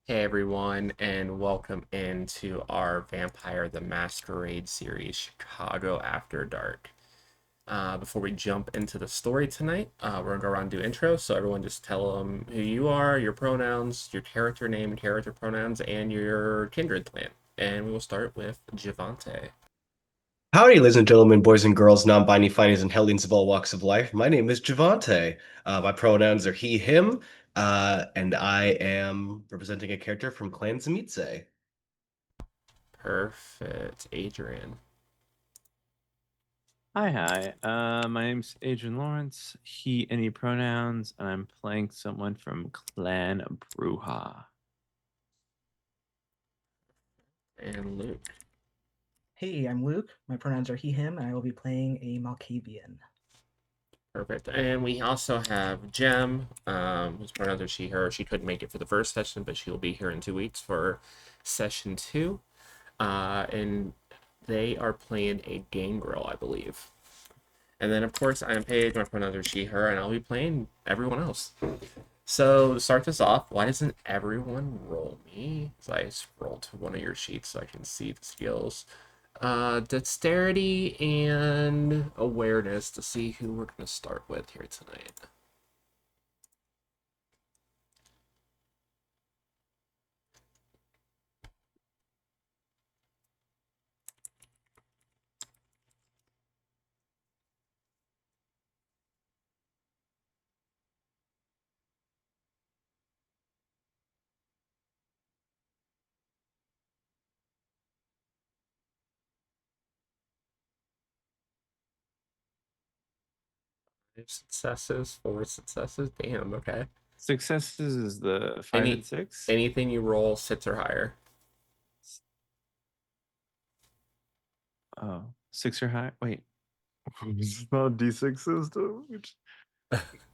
Hey everyone, and welcome into our Vampire the Masquerade series, Chicago After Dark. Before we jump into the story tonight, we're gonna go around and do intros. So everyone, just tell them who you are, your pronouns, your character name and character pronouns, and your kindred clan. And we will start with Javante. Howdy, ladies and gentlemen, boys and girls, non-binary findings and hellions of all walks of life. My name is Javante. My pronouns are he, him, and I am representing a character from Clan Zemitze. Perfect, Adrian. Hi. My name's Adrian Lawrence. He, any pronouns, and I'm playing someone from Clan Bruja. And Luke. Hey, I'm Luke. My pronouns are he, him, and I will be playing a Malkavian. Perfect. And we also have Jem, whose pronouns are she, her. She couldn't make it for the first session, but she will be here in 2 weeks for session two. And they are playing a gangrel, I believe. And then, of course, I am Paige. My pronouns are she, her, and I'll be playing everyone else. So, to start this off, why doesn't everyone roll me? So I scroll to one of your sheets so I can see the skills. Dexterity and awareness to see who we're going to start with here tonight. Five successes, four successes. Damn, okay. Successes is the 5 and Any 6. anything you roll, six or higher. Oh, 6 or high. Wait. It's not D6 system.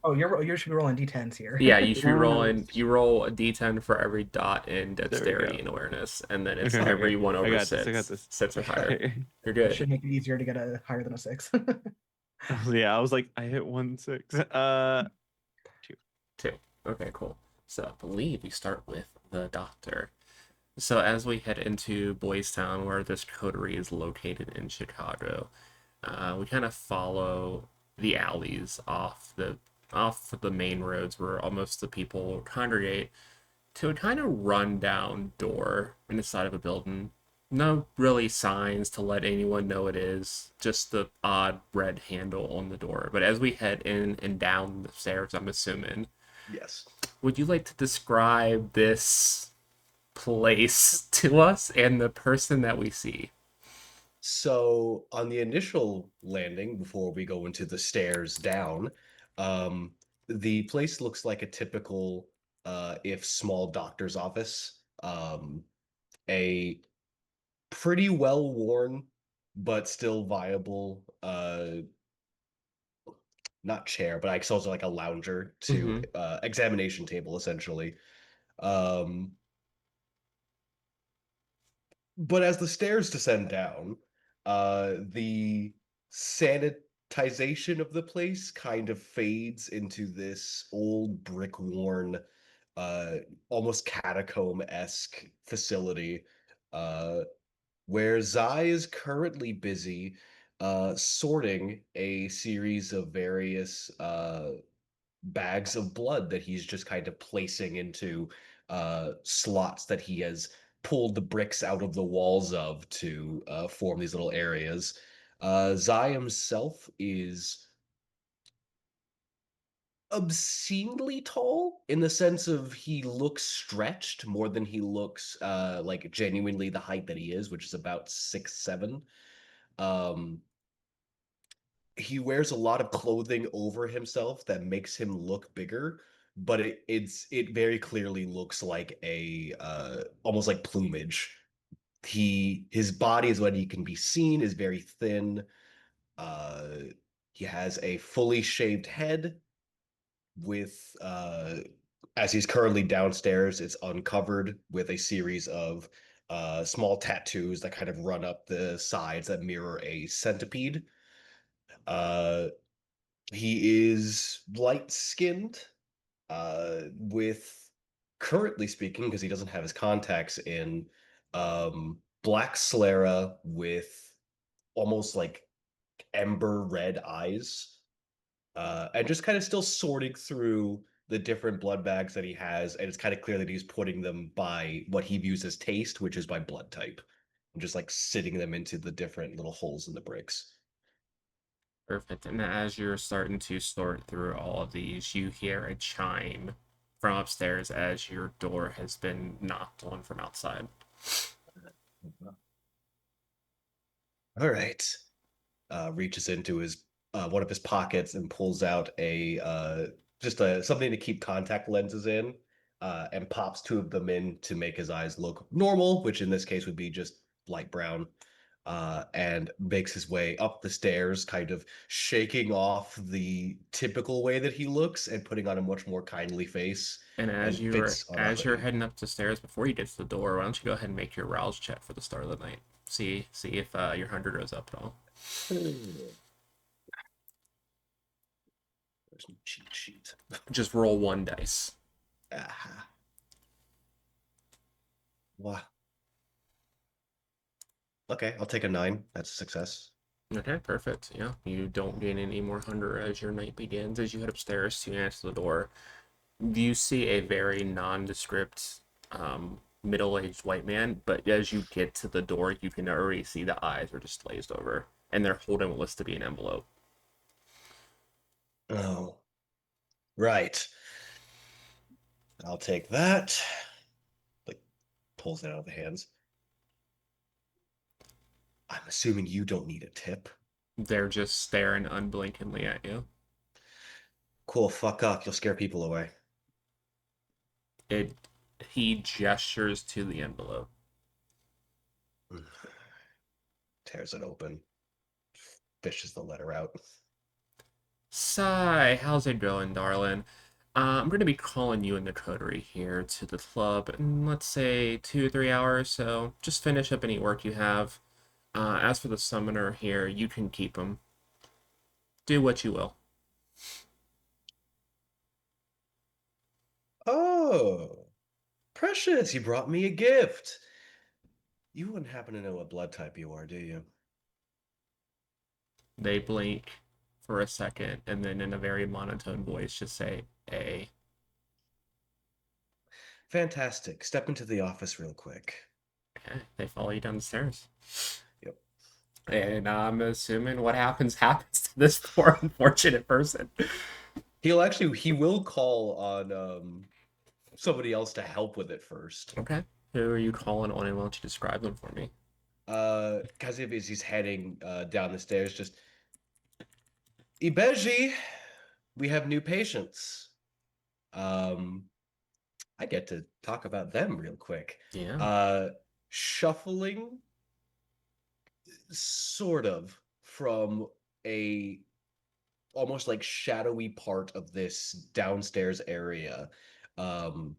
Oh, you should be rolling d10s here. Yeah, you should be rolling. Yes. You roll a d10 for every dot in There we dexterity go. and awareness, and then it's Okay. every one I over got this. I got six, this. six or higher. Okay. You're It good. should make it easier to get a higher than a 6. Yeah, I was like, I hit 1 6. 2. Two. Okay, cool. So I believe we start with the doctor. So as we head into Boystown, where this coterie is located in Chicago, we kind of follow the alleys off the main roads where almost the people congregate to a kind of rundown door in the side of a building. No really signs to let anyone know it is, just the odd red handle on the door. But as we head in and down the stairs, I'm assuming, Yes. would you like to describe this place to us and the person that we see? So on the initial landing, before we go into the stairs down, um, the place looks like a typical, if small doctor's office. A pretty well worn, but still viable, not chair, but I suppose like a lounger to Mm-hmm. examination table essentially. Um, but as the stairs descend down, the sanitization of the place kind of fades into this old brick worn, uh, almost catacomb esque facility. Uh, where Zai is currently busy sorting a series of various bags of blood that he's just kind of placing into slots that he has pulled the bricks out of the walls of to form these little areas. Zai himself is obscenely tall in the sense of he looks stretched more than he looks like genuinely the height that he is, which is about 6'7". Um, he wears a lot of clothing over himself that makes him look bigger, but it very clearly looks like a almost like plumage. His body is what he can be seen is very thin. Uh, he has a fully shaved head with as he's currently downstairs, it's uncovered with a series of small tattoos that kind of run up the sides that mirror a centipede. Uh, he is light skinned, with currently speaking, because he doesn't have his contacts in, black sclera with almost like ember red eyes, and just kind of still sorting through the different blood bags that he has, and it's kind of clear that he's putting them by what he views as taste, which is by blood type, and just like sitting them into the different little holes in the bricks. Perfect. And as you're starting to sort through all of these, you hear a chime from upstairs as your door has been knocked on from outside. All right. Reaches into his one of his pockets and pulls out a just a something to keep contact lenses in, and pops two of them in to make his eyes look normal, which in this case would be just light brown. And makes his way up the stairs, kind of shaking off the typical way that he looks and putting on a much more kindly face, And and fits on as you're Amelie. heading up the stairs, before you get to the door, why don't you go ahead and make your rouse check for the start of the night? See if your 100 goes up at all. There's no cheat sheet. Just roll one dice. Ah. What? Okay, I'll take a 9. That's a success. Okay, perfect. Yeah, you don't gain any more 100 as your night begins. As you head upstairs to answer the door, you see a very nondescript, middle-aged white man, but as you get to the door, you can already see the eyes are just glazed over, and they're holding what looks to be an envelope. Oh, right. I'll take that. Like, pulls it out of the hands. I'm assuming you don't need a tip. They're just staring unblinkingly at you. Cool, fuck up. You'll scare people away. It. He gestures to the envelope. Tears it open. Fishes the letter out. Sigh, how's it going, darling? I'm going to be calling you in the coterie here to the club in, let's say, 2 or 3 hours, so just finish up any work you have. As for the summoner here, you can keep him. Do what you will. Oh, Precious, you brought me a gift. You wouldn't happen to know what blood type you are, do you? They blink for a second, and then in a very monotone voice, just say, A. Fantastic. Step into the office real quick. Okay, they follow you down the stairs. Yep. And I'm assuming what happens to this poor unfortunate person. He will call on somebody else to help with it first. Okay. Who are you calling on, and why don't you describe them for me? Kaziv, as he's heading down the stairs, just Ibeji, we have new patients. I get to talk about them real quick. Yeah. Shuffling sort of from a almost like shadowy part of this downstairs area, um,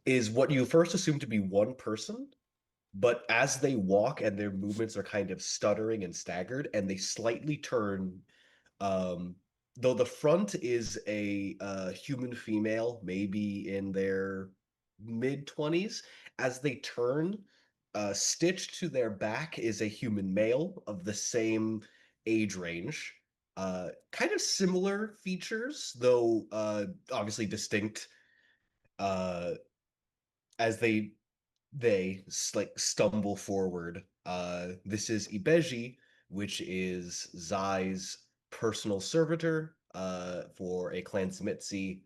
is what you first assume to be one person, but as they walk and their movements are kind of stuttering and staggered, and they slightly turn, um, though the front is a human female, maybe in their mid 20s, as they turn, stitched to their back is a human male of the same age range. Kind of similar features, though obviously distinct, uh, as like stumble forward. This is Ibeji, which is Zai's personal servitor for a clan Smitsi.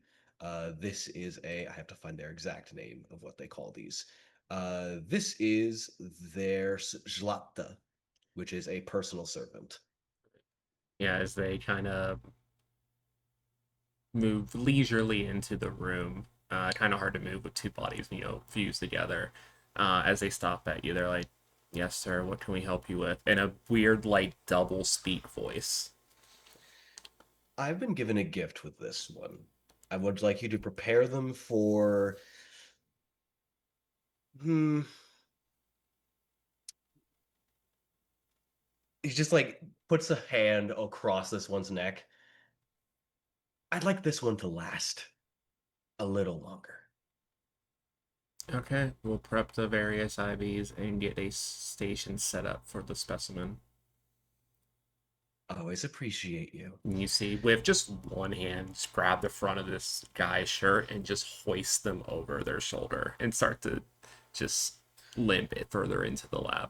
This is I have to find their exact name of what they call these. This is their Zlata, which is a personal servant. Yeah, as they kind of move leisurely into the room. Kind of hard to move with two bodies, fused together. As they stop at you, they're like, "Yes, sir. What can we help you with?" In a weird, like, double speak voice. I've been given a gift with this one. I would like you to prepare them for. Hmm. He just like puts a hand across this one's neck. I'd like this one to last a little longer. Okay, we'll prep the various IVs and get a station set up for the specimen. Always appreciate you. And you see, with just one hand, just grab the front of this guy's shirt and just hoist them over their shoulder and start to just limp it further into the lab.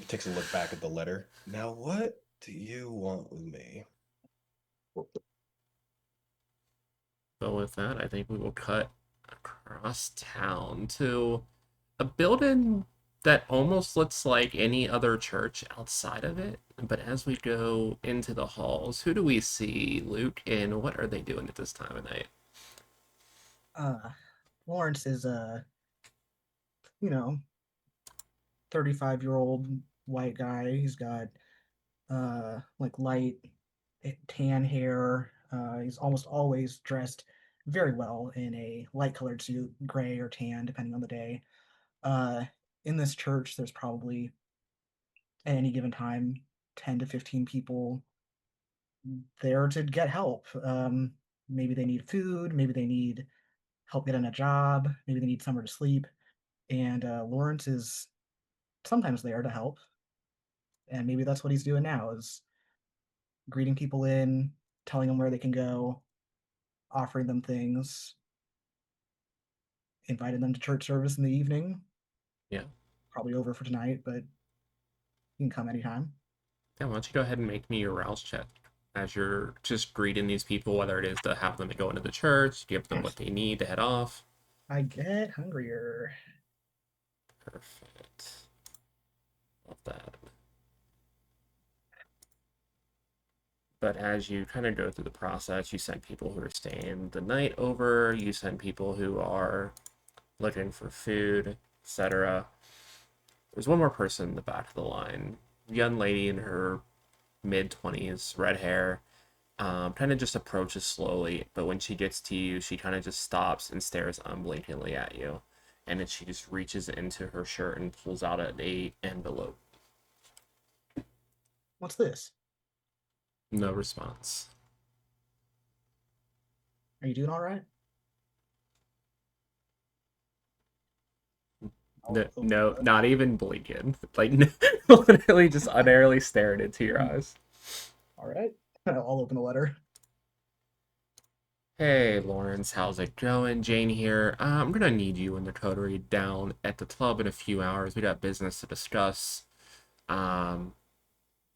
Takes a look back at the letter. Now, what do you want with me? So with that, I think we will cut across town to a building that almost looks like any other church outside of it. But as we go into the halls, who do we see, Luke, and what are they doing at this time of night? Uh, Lawrence is you know, 35-year-old white guy. He's got like light tan hair. He's almost always dressed very well in a light colored suit, gray or tan, depending on the day. Uh, in this church, there's probably at any given time 10 to 15 people there to get help. Maybe they need food, maybe they need help getting a job, maybe they need somewhere to sleep. And Lawrence is sometimes there to help. And maybe that's what he's doing now is greeting people in, telling them where they can go, offering them things, inviting them to church service in the evening. Yeah. Probably over for tonight, but you can come anytime. Yeah, why don't you go ahead and make me your rouse check as you're just greeting these people, whether it is to have them go into the church, give them what they need to head off. I get hungrier. Perfect. Love that. But as you kind of go through the process, you send people who are staying the night over, you send people who are looking for food, etc. There's one more person in the back of the line. Young lady in her mid 20s, red hair, kind of just approaches slowly, but when she gets to you, she kind of just stops and stares unblinkingly at you. And then she just reaches into her shirt and pulls out a envelope. What's this? No response. Are you doing all right? No, I'll open no, it up. not even blinking. Like, literally just unerringly staring into your eyes. All right. I'll open the letter. Hey, Lawrence, how's it going? Jane here. I'm gonna need you and the coterie down at the club in a few hours. We got business to discuss. Um,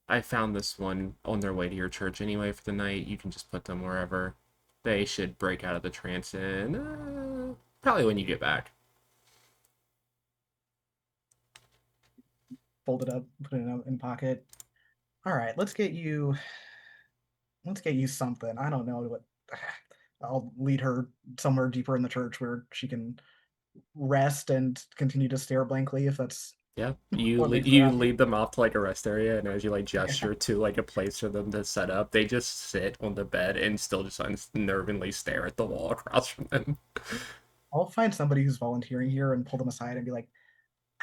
I found this one on their way to your church anyway for the night. You can just put them wherever. They should break out of the trance in probably when you get back. Fold it up, put it in pocket. All right, let's get you something. I don't know what I'll lead her somewhere deeper in the church where she can rest and continue to stare blankly if that's Yeah, you what makes her you happy. lead them off to like a rest area, and as you like Yeah. gesture to like a place for them to set up, they just sit on the bed and still just unnervingly stare at the wall across from them. I'll find somebody who's volunteering here and pull them aside and be like,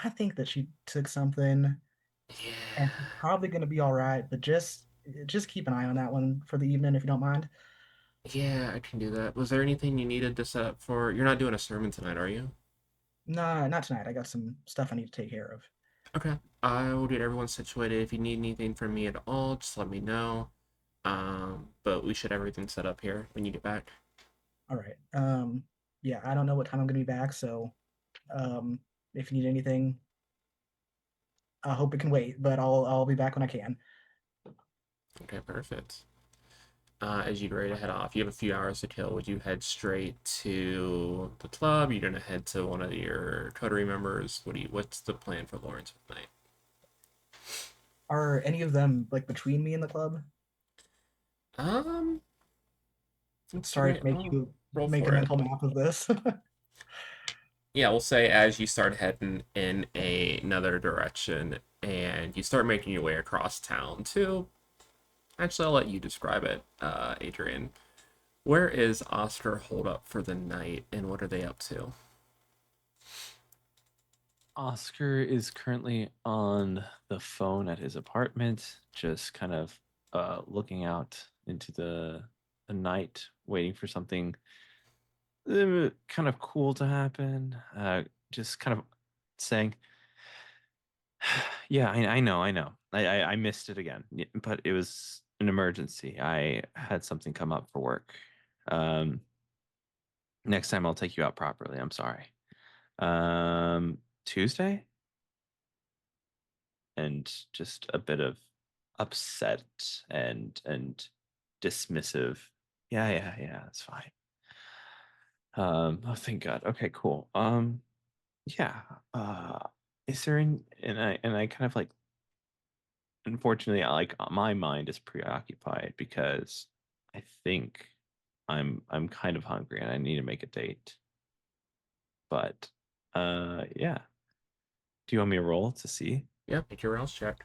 I think that she took something and she's Yeah, probably gonna be all right, but just keep an eye on that one for the evening if you don't mind. yeah, I can do that. Was there anything you needed to set up for? You're not doing a sermon tonight, are you? Nah, not tonight. I got some stuff I need to take care of. Okay, I will get everyone situated. If you need anything from me at all, just let me know. But we should have everything set up here when you get back. All right. Yeah, I don't know what time I'm gonna be back, so um if you need anything, I hope it can wait, but I'll be back when I can. Okay, perfect. As you get ready to head off, you have a few hours to kill. Would you head straight to the club? You're gonna head to one of your coterie members. What's the plan for Lawrence tonight? Are any of them like between me and the club? Um, Sorry to make you roll make a for it. mental map of this. Yeah, we'll say as you start heading in another direction and you start making your way across town to. Actually, I'll let you describe it, Adrian. Where is Oscar holed up for the night, and what are they up to? Oscar is currently on the phone at his apartment, just kind of looking out into the night, waiting for something kind of cool to happen. Just kind of saying, yeah, I know. I missed it again, but it was an emergency. I had something come up for work. Um, next time I'll take you out properly. I'm sorry. Tuesday, and just a bit of upset and dismissive. Yeah, that's fine. Oh, thank God. Okay, cool. Yeah. Is there and I kind of like, unfortunately, my mind is preoccupied because I think I'm kind of hungry and I need to make a date. But yeah. Do you want me to roll to see? Yeah, make your rouse check.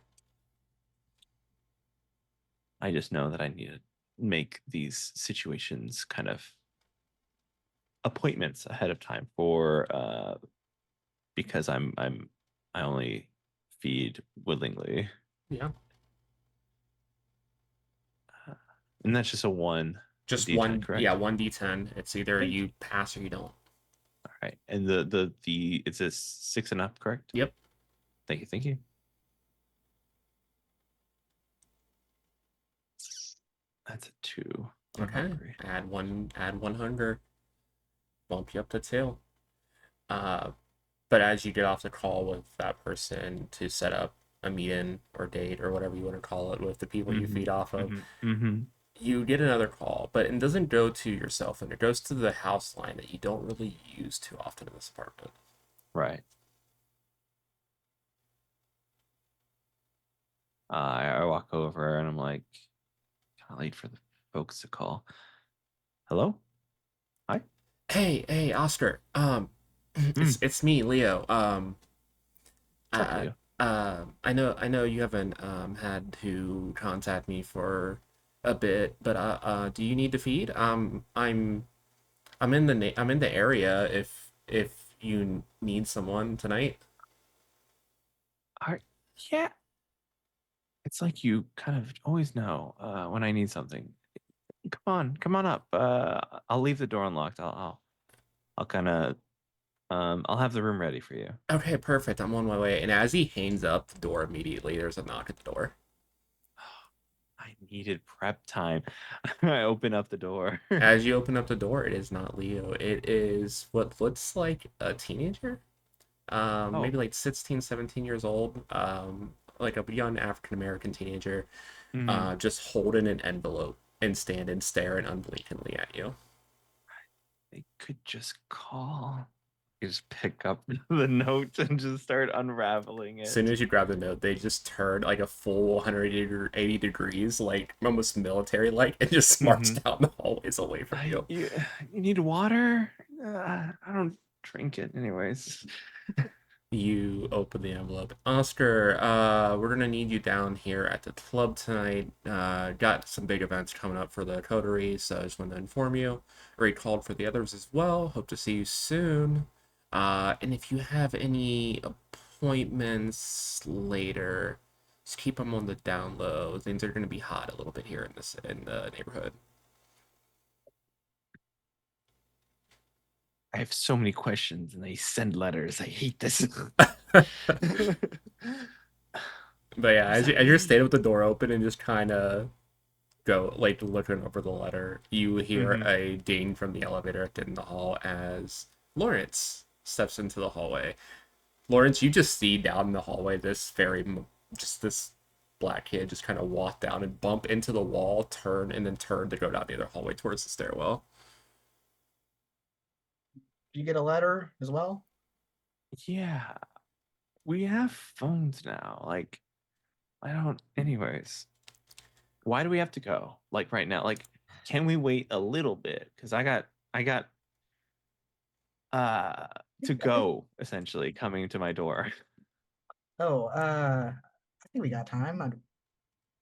I just know that I need to make these situations kind of appointments ahead of time for because I only feed willingly. Yeah. And that's just a one Just D10, one, correct? yeah, 1d10. It's either Thank you pass or you don't. All right. And the it's a 6 and up, correct? Yep. Thank you. That's a 2. I'm Okay. hungry. Add one hunger. Bump you up to 2. But as you get off the call with that person to set up a meet-in or date or whatever you want to call it with the people you feed off of, you get another call, but it doesn't go to your cell phone. It goes to the house line that you don't really use too often in this apartment. Right. I walk over and I'm like, kind of late for the folks to call. Hello? Hi? Hey, Oscar. Mm. It's me, Leo. What's up, Uh, Leo? I know you haven't had to contact me for a bit, but do you need to feed? I'm in the area if you need someone tonight. All right. Yeah. It's like you kind of always know when I need something. Come on up. I'll leave the door unlocked. I'll kind of I'll have the room ready for you. Okay, perfect. I'm on my way. And as he hangs up the door immediately, there's a knock at the door. I needed prep time. I open up the door. As you open up the door, it is not Leo. It is what looks like a teenager. Maybe Oh. like 16, 17 years old. Like a young African American teenager, Mhm. just holding an envelope and standing staring unblinkingly at you. They could just call. You just pick up the note and just start unraveling As soon it. as you grab the note, they just turn like a full 180 degrees, like almost military like, and just march Mhm. down the hallways away from you. You need water? I don't drink it anyways. You open the envelope. Oscar, we're gonna need you down here at the club tonight. Got some big events coming up for the coterie, so I just wanted to inform you. Already called for the others as well. Hope to see you soon. And if you have any appointments later, just keep them on the down low. Things are gonna be hot a little bit here in the neighborhood. I have so many questions and they send letters. I hate this. But yeah, What does that as you're mean? standing with the door open and just kind of go like looking over the letter, you hear Mhm. a ding from the elevator at the end of the hall as Lawrence steps into the hallway. Lawrence, you just see down the hallway just this black kid just kind of walk down and bump into the wall, turn and then turn to go down the other hallway towards the stairwell. Do you get a letter as well? Yeah, we have phones now. Like, I don't. Anyways, why do we have to go? Like right now? Like, can we wait a little bit? Because I got uh to go essentially coming to my door. Oh, I think we got time.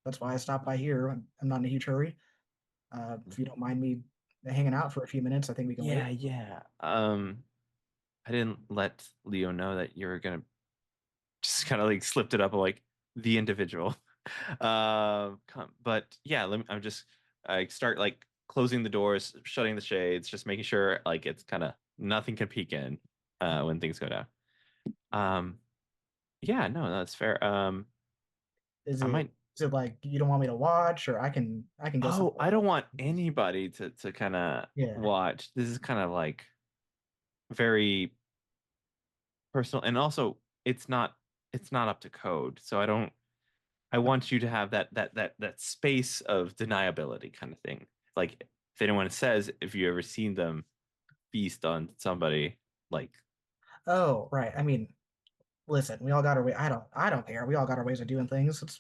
That's why I stopped by here. I'm not in a huge hurry. If you don't mind me hanging out for a few minutes, I think we can wait. Yeah. I didn't let Leo know that you were gonna just kind of like slipped it up like the individual. But yeah, I'm just I start like closing the doors, shutting the shades, just making sure like it's kind of nothing can peek in when things go down. Yeah, no, that's fair. Is I it might. is it like you don't want me to watch, or I can go Oh, somewhere I don't else? want anybody to kind of Yeah. watch. This is kind of like very personal, and also it's not up to code. So I want you to have that space of deniability kind of thing. Like if anyone says if you ever seen them feast on somebody, like Oh, right. I mean, listen, we all got our way. I don't care. We all got our ways of doing things. It's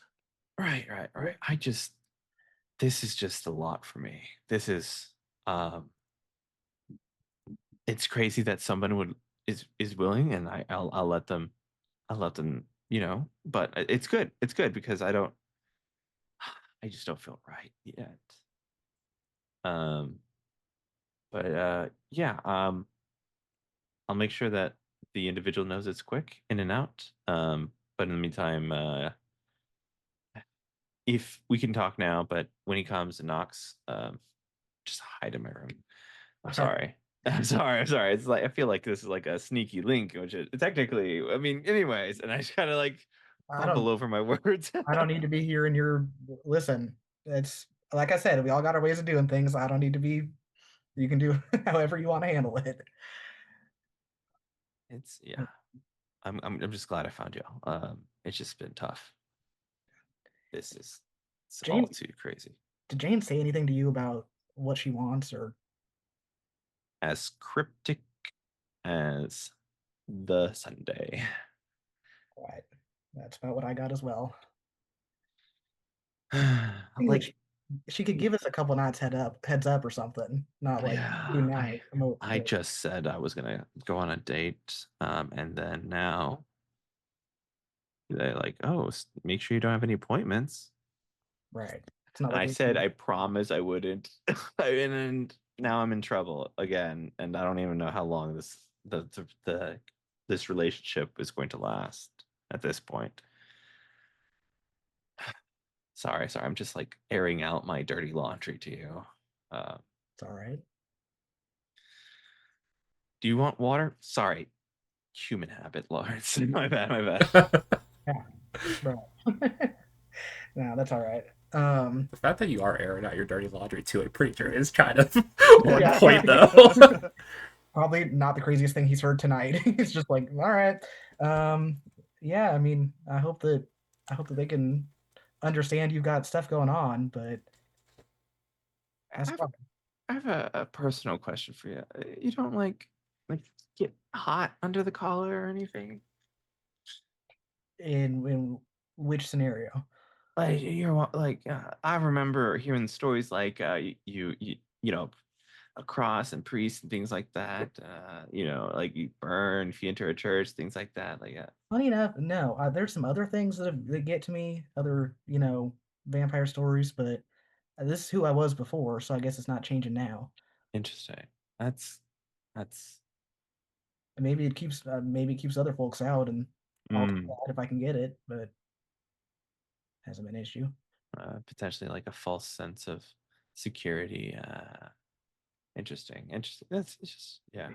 right. This is just a lot for me. This is um it's crazy that someone is willing, and I'll let them, but it's good. It's good because I just don't feel right yet. Um but yeah, I'll make sure that the individual knows it's quick in and out. But in the meantime, if we can talk now, but when he comes and knocks, just hide in my room. I'm all right. sorry. I'm sorry. It's like I feel like this is like a sneaky link, which it technically. I mean, anyways, and I just kind of like I fumble don't over my words. I don't need to be here in your listen. It's like I said, we all got our ways of doing things. I don't need to be. You can do however you want to handle it. It's yeah. I'm just glad I found you. It's just been tough. It's all Jane, too crazy. did Jane say anything to you about what she wants, or As cryptic as the Sunday. what? That's about what I got as well. Seems like Like she could give us a couple nights heads up or something. Not like do yeah, now. I just said I was gonna go on a date, and then now they're like, oh, make sure you don't have any appointments. right. It's not And like I we said I promise I wouldn't, and now I'm in trouble again, and I don't even know how long this relationship is going to last at this point. Sorry, I'm just like airing out my dirty laundry to you. Uh, it's all right. do you want water? Sorry, human habit, Lawrence. My bad. Yeah, right. No, that's all right. The fact that you are airing out your dirty laundry to a preacher is kind of on Yeah. point, though. Probably not the craziest thing he's heard tonight. He's just like, all right. Um, yeah, I mean, I hope that they can understand you've got stuff going on, but I that's have, fine. I have a personal question for you. You don't like get hot under the collar or anything? In which scenario? Like like I remember hearing stories like you know a cross and priests and things like that. Like you burn if you enter a church, things like that. Like Funny enough, no. There's some other things that get to me, other vampire stories, but this is who I was before, so I guess it's not changing now. interesting. That's And maybe it keeps other folks out, and I'll take mm, that if I can get it, but hasn't been an issue. potentially like a false sense of security. Interesting. That's it's just yeah.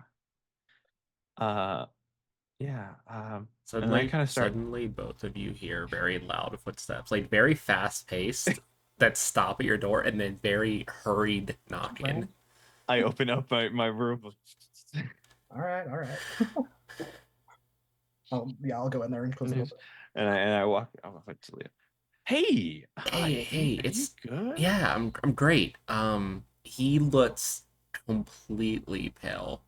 Uh, yeah. And I Suddenly, kind of start. suddenly, both of you hear very loud footsteps, like very fast-paced, that stop at your door, and then very hurried knocking. Right? I open up my room. All right, all right. Oh yeah, I'll go in there and close the door. And I walk. I walk to Leah. Hey, Hey, hi. hey, Are you it's good? yeah, I'm great. He looks completely pale.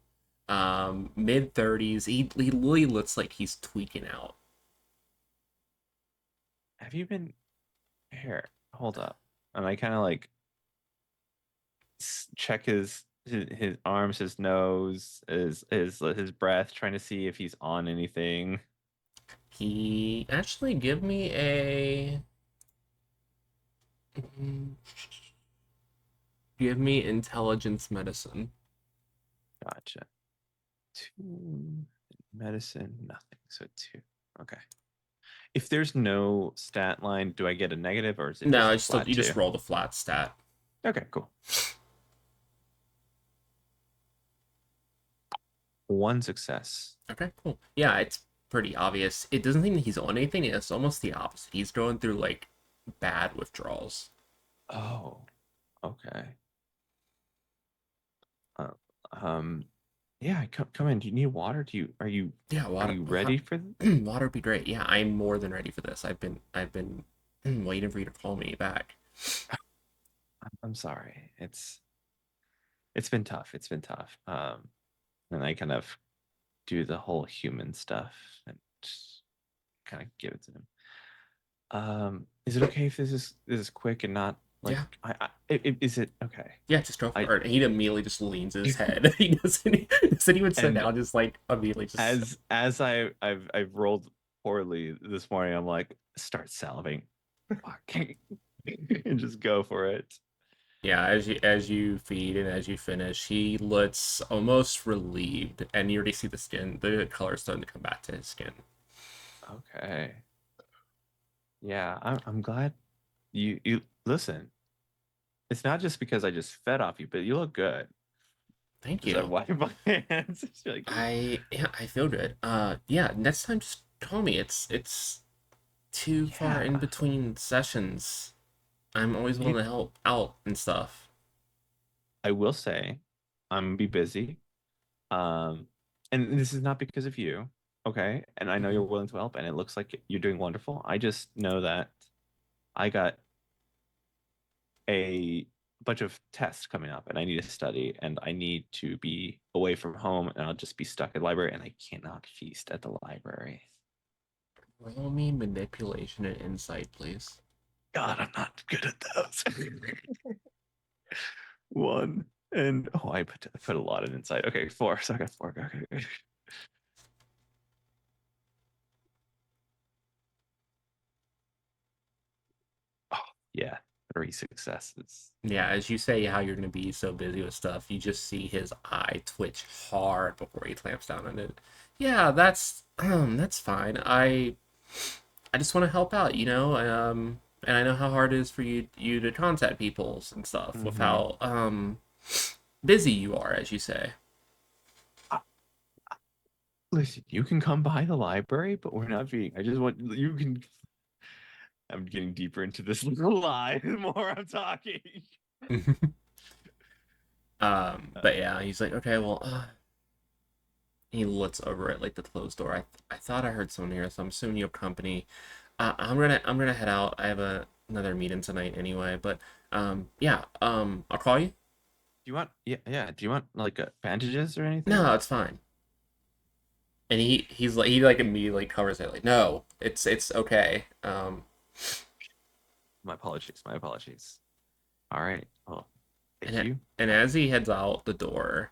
Mid-30s. He literally looks like he's tweaking out. Have you been here? Hold up. And I kind of like check his arms, his nose, his breath, trying to see if he's on anything. He actually give me a give me intelligence medicine. Gotcha. 2 medicine, nothing. So 2. Okay. If there's no stat line, do I get a negative or is it No, just I a still flat you just 2? roll the flat stat. Okay, cool. 1 success. Okay, cool. Yeah, it's pretty obvious. It doesn't think that he's on anything. It's almost the opposite. He's going through like bad withdrawals. Oh, okay. Uh, um, yeah, come in. Do you need water? Yeah, Are water. you ready for Water would be great. Yeah, I'm more than ready for this. I've been waiting for you to call me back. I'm sorry. It's been tough. It's been tough. And I kind of do the whole human stuff and just kind of give it to him. Is it okay if this is quick and not like Yeah, is it okay? yeah, just go I for it. And he immediately just leans his head. He doesn't even sit and down. Just like immediately just. as I've rolled poorly this morning, I'm like start salivating, fuck, and just go for it. Yeah, as you feed and as you finish, he looks almost relieved, and you already see the color starting to come back to his skin. Okay. Yeah, I'm glad you listen. It's not just because I just fed off you, but you look good. Thank As I you. wipe my hands, it's like, I feel good. Yeah, next time just call me. It's too far in yeah, between sessions. I'm always willing to help out and stuff. I will say, I'm gonna be busy. Um, and this is not because of you, okay? And I know you're Mhm. willing to help, and it looks like you're doing wonderful. I just know that I got a bunch of tests coming up, and I need to study, and I need to be away from home, and I'll just be stuck at the library, and I cannot feast at the library. Roll me manipulation and insight, please. God, I'm not good at those. One. And I put a lot of insight. Okay, 4. So I got 4. Okay. Oh, yeah, 3 successes. Yeah, as you say how you're gonna be so busy with stuff, you just see his eye twitch hard before he clamps down on it. Yeah, that's fine. I just want to help out, and I know how hard it is for you to contact people and stuff with Mm-hmm. how busy you are, as you say. Listen, you can come by the library, but we're not being. I just want you can. I'm getting deeper into this little lie the more I'm talking. But yeah, he's like, okay, well, he looks over at like the closed door. I thought I heard someone here, so I'm assuming you have company. I'm gonna head out. I have another meeting tonight anyway, but yeah, I'll call you. Do you want? Yeah. Do you want like bandages or anything? No, it's fine. And he immediately covers it like, no, it's okay. My apologies. My apologies. All right. Well, thank and you. and as he heads out the door,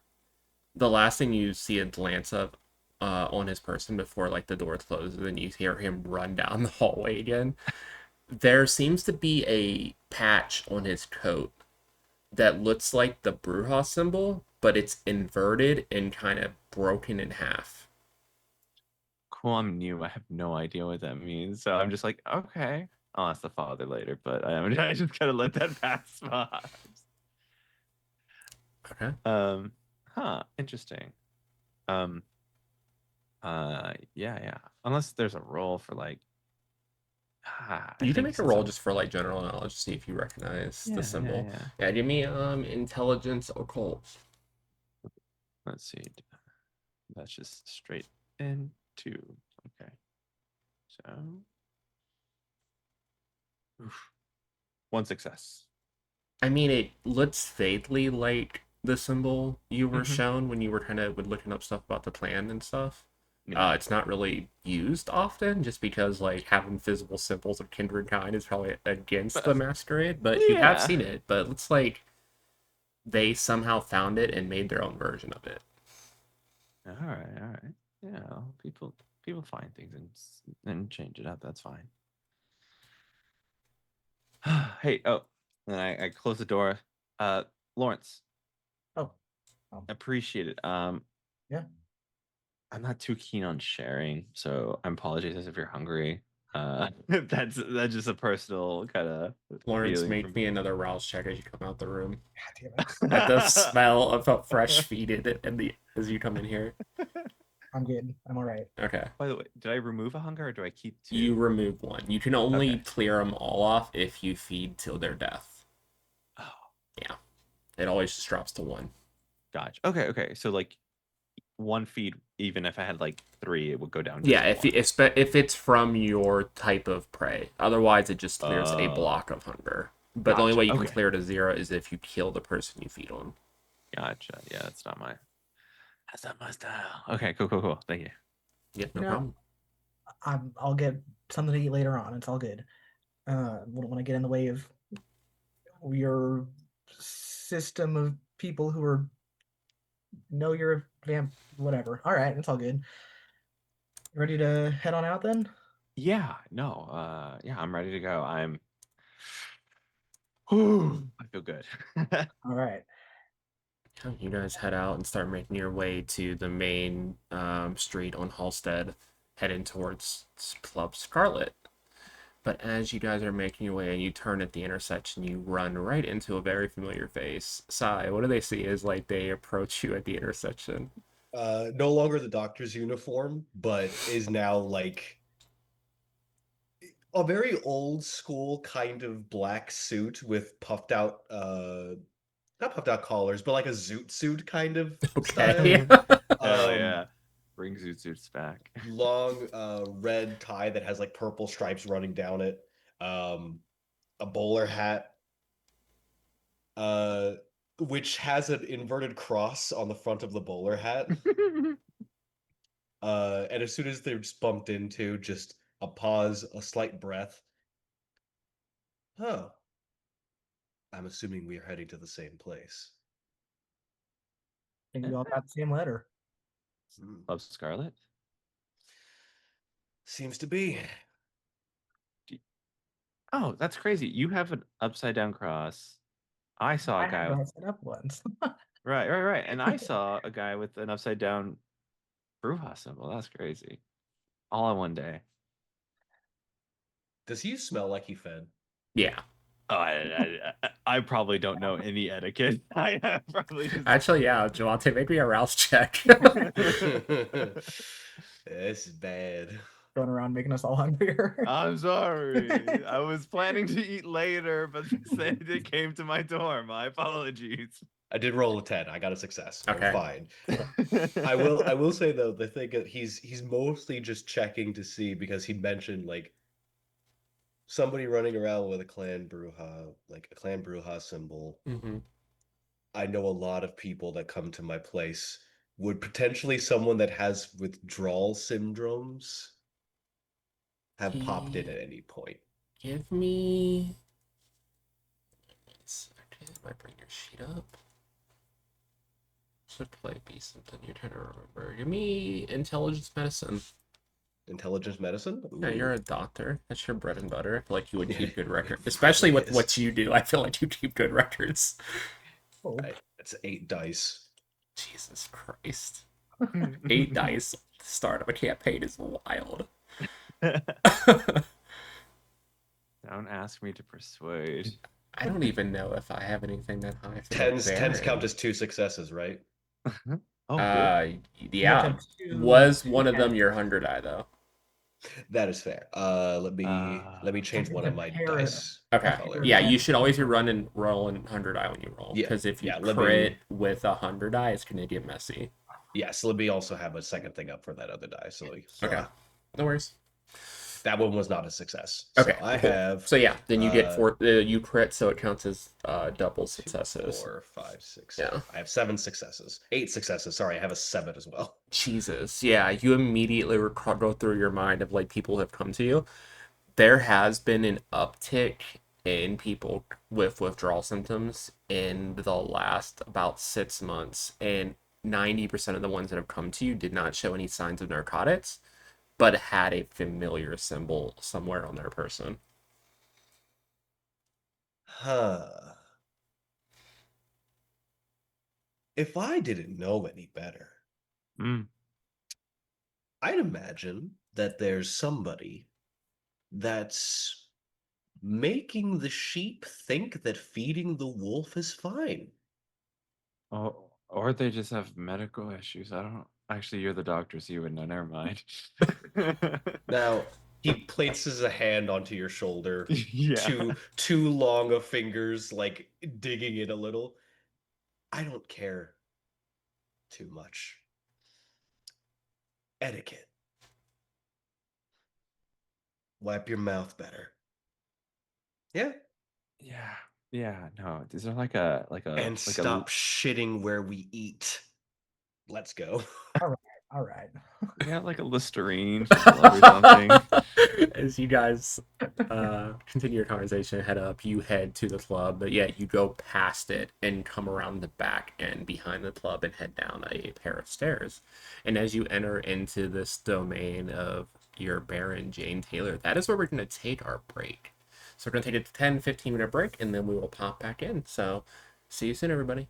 the last thing you see a glance of on his person before like the door closes, and you hear him run down the hallway again. There seems to be a patch on his coat that looks like the Bruja symbol, but it's inverted and kind of broken in half. Cool. I'm new. I have no idea what that means. So I'm just like, okay. I'll ask the father later, but I just kind of let that pass by. Okay. Interesting. Um, yeah. Unless there's a role for like, I You can think make a since roll I'm, just for like general knowledge, see if you recognize the symbol. yeah. Yeah, give me intelligence occult. Let's see. That's just straight into. Okay. So, oof, 1 success. I mean, it looks vaguely like the symbol you were Mm-hmm. shown when you were kind of looking up stuff about the plan and stuff. Yeah. It's not really used often, just because like having visible symbols of kindred kind is probably against the But masquerade. But you have yeah. seen it. But it looks like they somehow found it and made their own version of it. All right. Yeah. People find things and change it up. That's fine. Hey, and I close the door. Uh, Lawrence, Oh, oh, appreciate it. yeah. I'm not too keen on sharing, so I apologize if you're hungry. That's just a personal kind of Lawrence, feeling make from me another rouse check as you come out the room. God damn it. At the smell of a fresh feed and the as you come in here. I'm good. I'm all right. Okay. By the way, did I remove a hunger or do I keep 2? You remove one. You can only Okay. clear them all off if you feed till their death. Oh, Yeah. It always just drops to 1. gotcha. Okay. So like 1 feed, even if I had like 3, it would go down. Yeah, Just if it's from your type of prey. Otherwise, it just clears a Oh. block of hunger. But the only Gotcha, way you can okay. clear to 0 is if you kill the person you feed on. Gotcha. Yeah, that's not my style. Okay, cool. Thank you. Yeah, no No. problem. I'll get something to eat later on. It's all good. Wouldn't want to get in the way of your system of people who are know you're a vamp. Whatever. All right, it's all good. Ready to head on out then? Yeah, no, I'm ready to go. I feel good. All right. You guys head out and start making your way to the main street on Halstead, heading towards Club Scarlet. But as you guys are making your way and you turn at the intersection, you run right into a very familiar face. Sai, what do they see as like they approach you at the intersection? No longer the doctor's uniform, but is now like a very old school kind of black suit with puffed out not puffed out collars, but like a zoot suit kind of Okay. style. Hell yeah. Bring Zoot Suits back. Long red tie that has like purple stripes running down it. A bowler hat, which has an inverted cross on the front of the bowler hat. And as soon as they're just bumped into, just a pause, a slight breath. Huh. I'm assuming we are heading to the same place. I think we all got the same letter. Love Scarlet? Seems to be. Oh, that's crazy. You have an upside down cross. I saw I a guy had with that set up once. right. And I saw a guy with an upside down Bruja symbol. That's crazy. All in one day. Does he smell like he fed? Yeah. Oh, I probably don't know any etiquette. I probably just Actually, yeah, Javante, make me a rouse check. This is bad. Going around making us all hungrier. I'm sorry. I was planning to eat later, but said it came to my dorm. My apologies. I did roll a 10. I got a success. Okay. I'm fine. I will say though, the thing that he's mostly just checking to see because he mentioned like somebody running around with a clan Bruja, like a clan Bruja symbol. Mm-hmm. I know a lot of people that come to my place. Would potentially someone that has withdrawal syndromes have popped in at any point? Give me... Okay, might bring your sheet up. Should play be something you're trying to remember. Give me intelligence medicine. Intelligence medicine? Yeah, Ooh. you're a doctor. That's your bread and butter. I feel like you would keep good records. Especially with Yes. what you do. I feel like you keep good records. Oh, It's 8 dice. Jesus Christ. 8 dice at the start of a campaign is wild. Don't ask me to persuade. I don't even know if I have anything that high. for Tens Baron. count as 2 successes, right? Oh, Yeah. have two- Was two one of them heads. your 100 die though? That is fair. Let me change It's one a of my pair- dice. Okay. color. Yeah, you should always be rolling 100 die when you roll. Yeah, Because if you yeah, let me- crit with 100 die, it's gonna get messy. Yes, let me also have a second thing up for that other die. So Okay. No worries. that one was not a success. Okay. So I cool. have So yeah, then you get 4. You crit, so it counts as double 2, successes. 4, 5, 6. Yeah. I have 7 successes. 8 successes. Sorry, I have a 7 as well. Jesus. Yeah, you immediately go through your mind of like people who have come to you. There has been an uptick in people with withdrawal symptoms in the last about 6 months, and 90% of the ones that have come to you did not show any signs of narcotics, but had a familiar symbol somewhere on their person. Huh. If I didn't know any better, Mm. I'd imagine that there's somebody that's making the sheep think that feeding the wolf is fine. Oh, or they just have medical issues. I don't actually. You're the doctor, so you would know. Never mind. Now, he places a hand onto your shoulder, Yeah. two long of fingers, like digging it a little. I don't care too much. Etiquette. Wipe your mouth better. Yeah. Yeah. Yeah. No. Is there like a And stop shitting where we eat. Let's go. All right, all right. yeah, like a Listerine for blood or something? As you guys continue your conversation, head up, you head to the club, but yeah, you go past it and come around the back and behind the club and head down a pair of stairs. And as you enter into this domain of your Baron Jane Taylor, that is where we're going to take our break. So we're going to take a 10-15 minute break and then we will pop back in. So see you soon, everybody.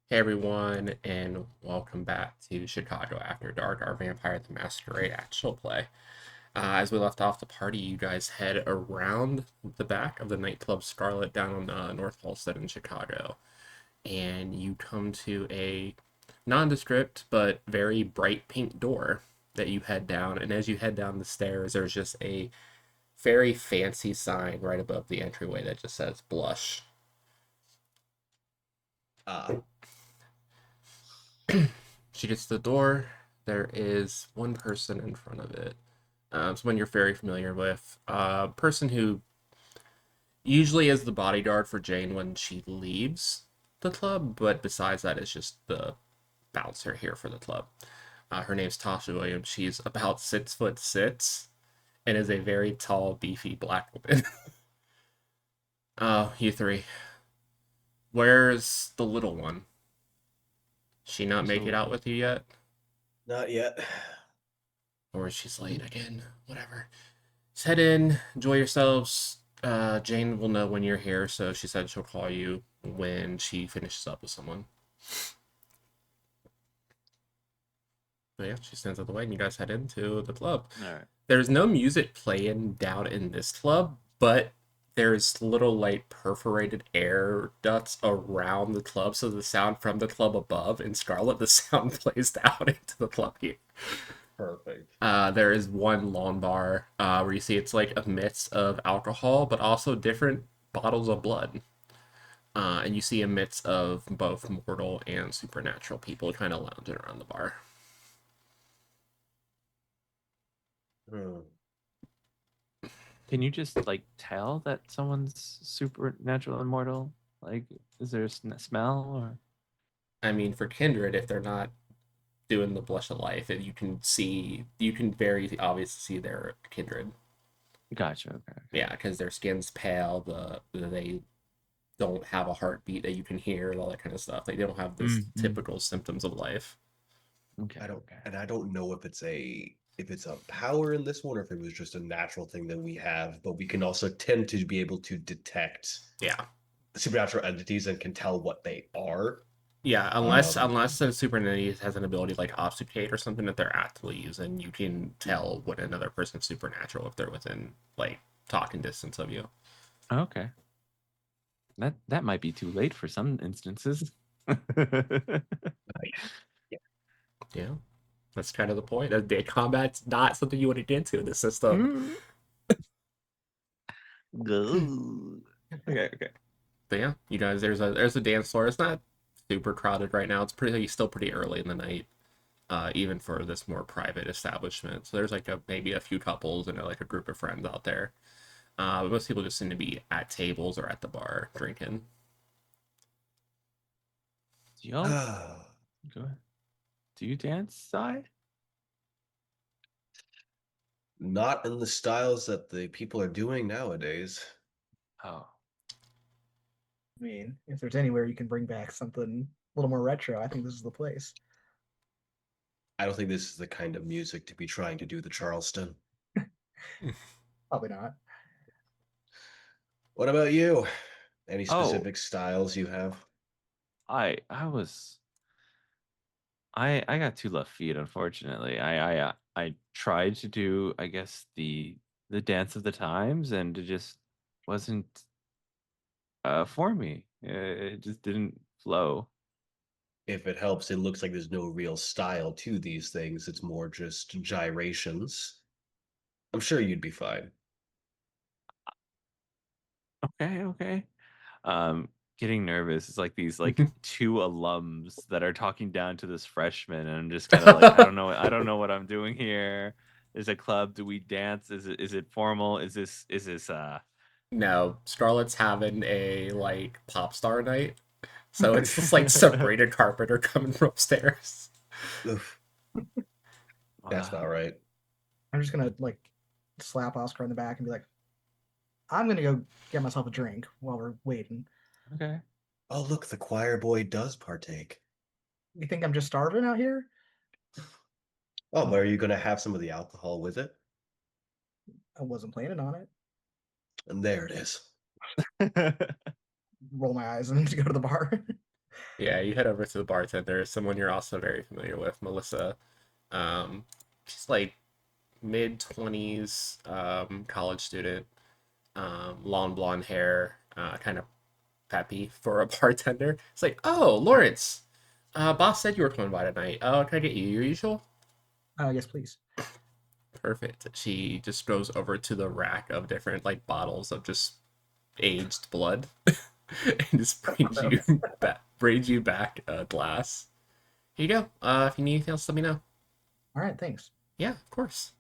Hey everyone, and welcome back to Chicago After Dark, our Vampire the Masquerade actual play. As we left off the party, you guys head around the back of the nightclub Scarlet down on North Halsted in Chicago, and you come to a nondescript but very bright pink door that you head down. And as you head down the stairs, there's just a very fancy sign right above the entryway that just says Blush. Ah, She gets to the door. There is one person in front of it. Someone you're very familiar with. A person who usually is the bodyguard for Jane when she leaves the club, but besides that, is just the bouncer here for the club. Her name's Tasha Williams. She's about 6'6" and is a very tall, beefy black woman. You three. Where's the little one? She not make it out with you yet? not yet. Or she's late again? Whatever. Just head in, enjoy yourselves. Jane will know when you're here, so she said she'll call you when she finishes up with someone. But yeah, she stands out the way, and you guys head into the club. All right. There's no music playing down in this club, but there's little like perforated air ducts around the club, so the sound from the club above in Scarlet, the sound plays down into the club here. Perfect. There is one lawn bar where you see it's like a mix of alcohol, but also different bottles of blood. And you see a mix of both mortal and supernatural people kind of lounging around the bar. Hmm. Can you just like tell that someone's supernatural immortal? Like, is there a smell or? I mean, for Kindred, if they're not doing the blush of life, and you can very obviously see their Kindred. Gotcha. Okay. Yeah, because their skin's pale. They don't have a heartbeat that you can hear, all that kind of stuff. Like they don't have this typical symptoms of life. Okay. I don't know if it's a power in this one or if it was just a natural thing that we have, but we can also tend to be able to detect Yeah. supernatural entities and can tell what they are. Yeah, unless a super entity has an ability like obfuscate or something that they're actively using, you can tell when another person's supernatural if they're within like talking distance of you. Okay. That might be too late for some instances. Yeah, that's kind of the point. The combat's not something you want to get into in this system. Okay. But yeah, you guys, there's a dance floor. It's not super crowded right now. It's still pretty early in the night, even for this more private establishment. So there's like maybe a few couples and like a group of friends out there. But most people just seem to be at tables or at the bar drinking. Do y'all go ahead? Do you dance, Sai? Not in the styles that the people are doing nowadays. Oh, I mean, if there's anywhere you can bring back something a little more retro, I think this is the place. I don't think this is the kind of music to be trying to do the Charleston. Probably not. What about you? Any Oh, specific styles you have? I was I got two left feet, unfortunately. I tried to do, I guess, the dance of the times, and it just wasn't for me. It just didn't flow. If it helps, it looks like there's no real style to these things. It's more just gyrations. I'm sure you'd be fine. Okay. Getting nervous. It's like these like two alums that are talking down to this freshman, and I'm just kind of like, I don't know what I'm doing here. Is a club? Do we dance? Is it formal? Is this No, Scarlett's having a like pop star night, so it's just like Sabrina Carpenter coming from upstairs. Oof, that's not right. I'm just gonna like slap Oscar on the back and be like, I'm gonna go get myself a drink while we're waiting. Okay. Oh, look, the choir boy does partake. You think I'm just starving out here? Oh, but are you going to have some of the alcohol with it? I wasn't planning on it. And there it is. Roll my eyes and go to the bar. Yeah, you head over to the bartender, someone you're also very familiar with, Melissa. Um, she's like mid-20s, college student, long blonde hair, kind of peppy for a bartender. It's like, oh, Lawrence, boss said you were coming by tonight. Oh, can I get you your usual? Yes, please. Perfect. She just goes over to the rack of different like bottles of just aged blood and just Gross. brings you back a glass. Here you go. If you need anything else, let me know. All right, thanks. Yeah, of course.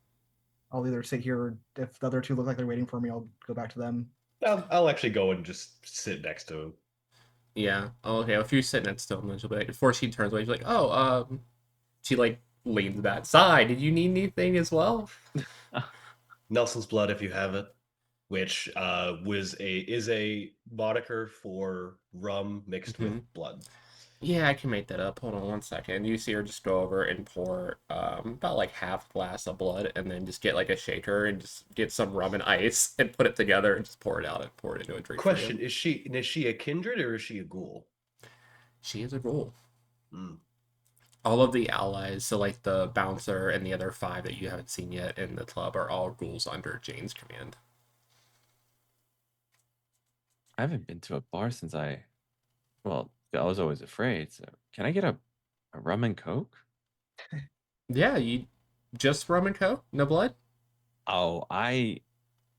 I'll either sit here, or if the other two look like they're waiting for me, I'll go back to them. I'll actually go and just sit next to him. Yeah. Oh, okay. Well, if you're sitting at still, then she'll be like, before she turns away, she's like, oh, she like leans back. Side, did you need anything as well? Nelson's Blood, if you have it, which is a moniker for rum mixed Mhm. with blood. Yeah, I can make that up. Hold on one second. You see her just go over and pour about like half glass of blood and then just get like a shaker and just get some rum and ice and put it together and just pour it out and pour it into a drink for Question: you. Is she a kindred or is she a ghoul? She is a ghoul. Hmm. All of the allies, so like the bouncer and the other five that you haven't seen yet in the club, are all ghouls under Jane's command. I haven't been to a bar since I was always afraid. So can I get a rum and coke? Yeah, you just rum and coke, no blood. Oh, I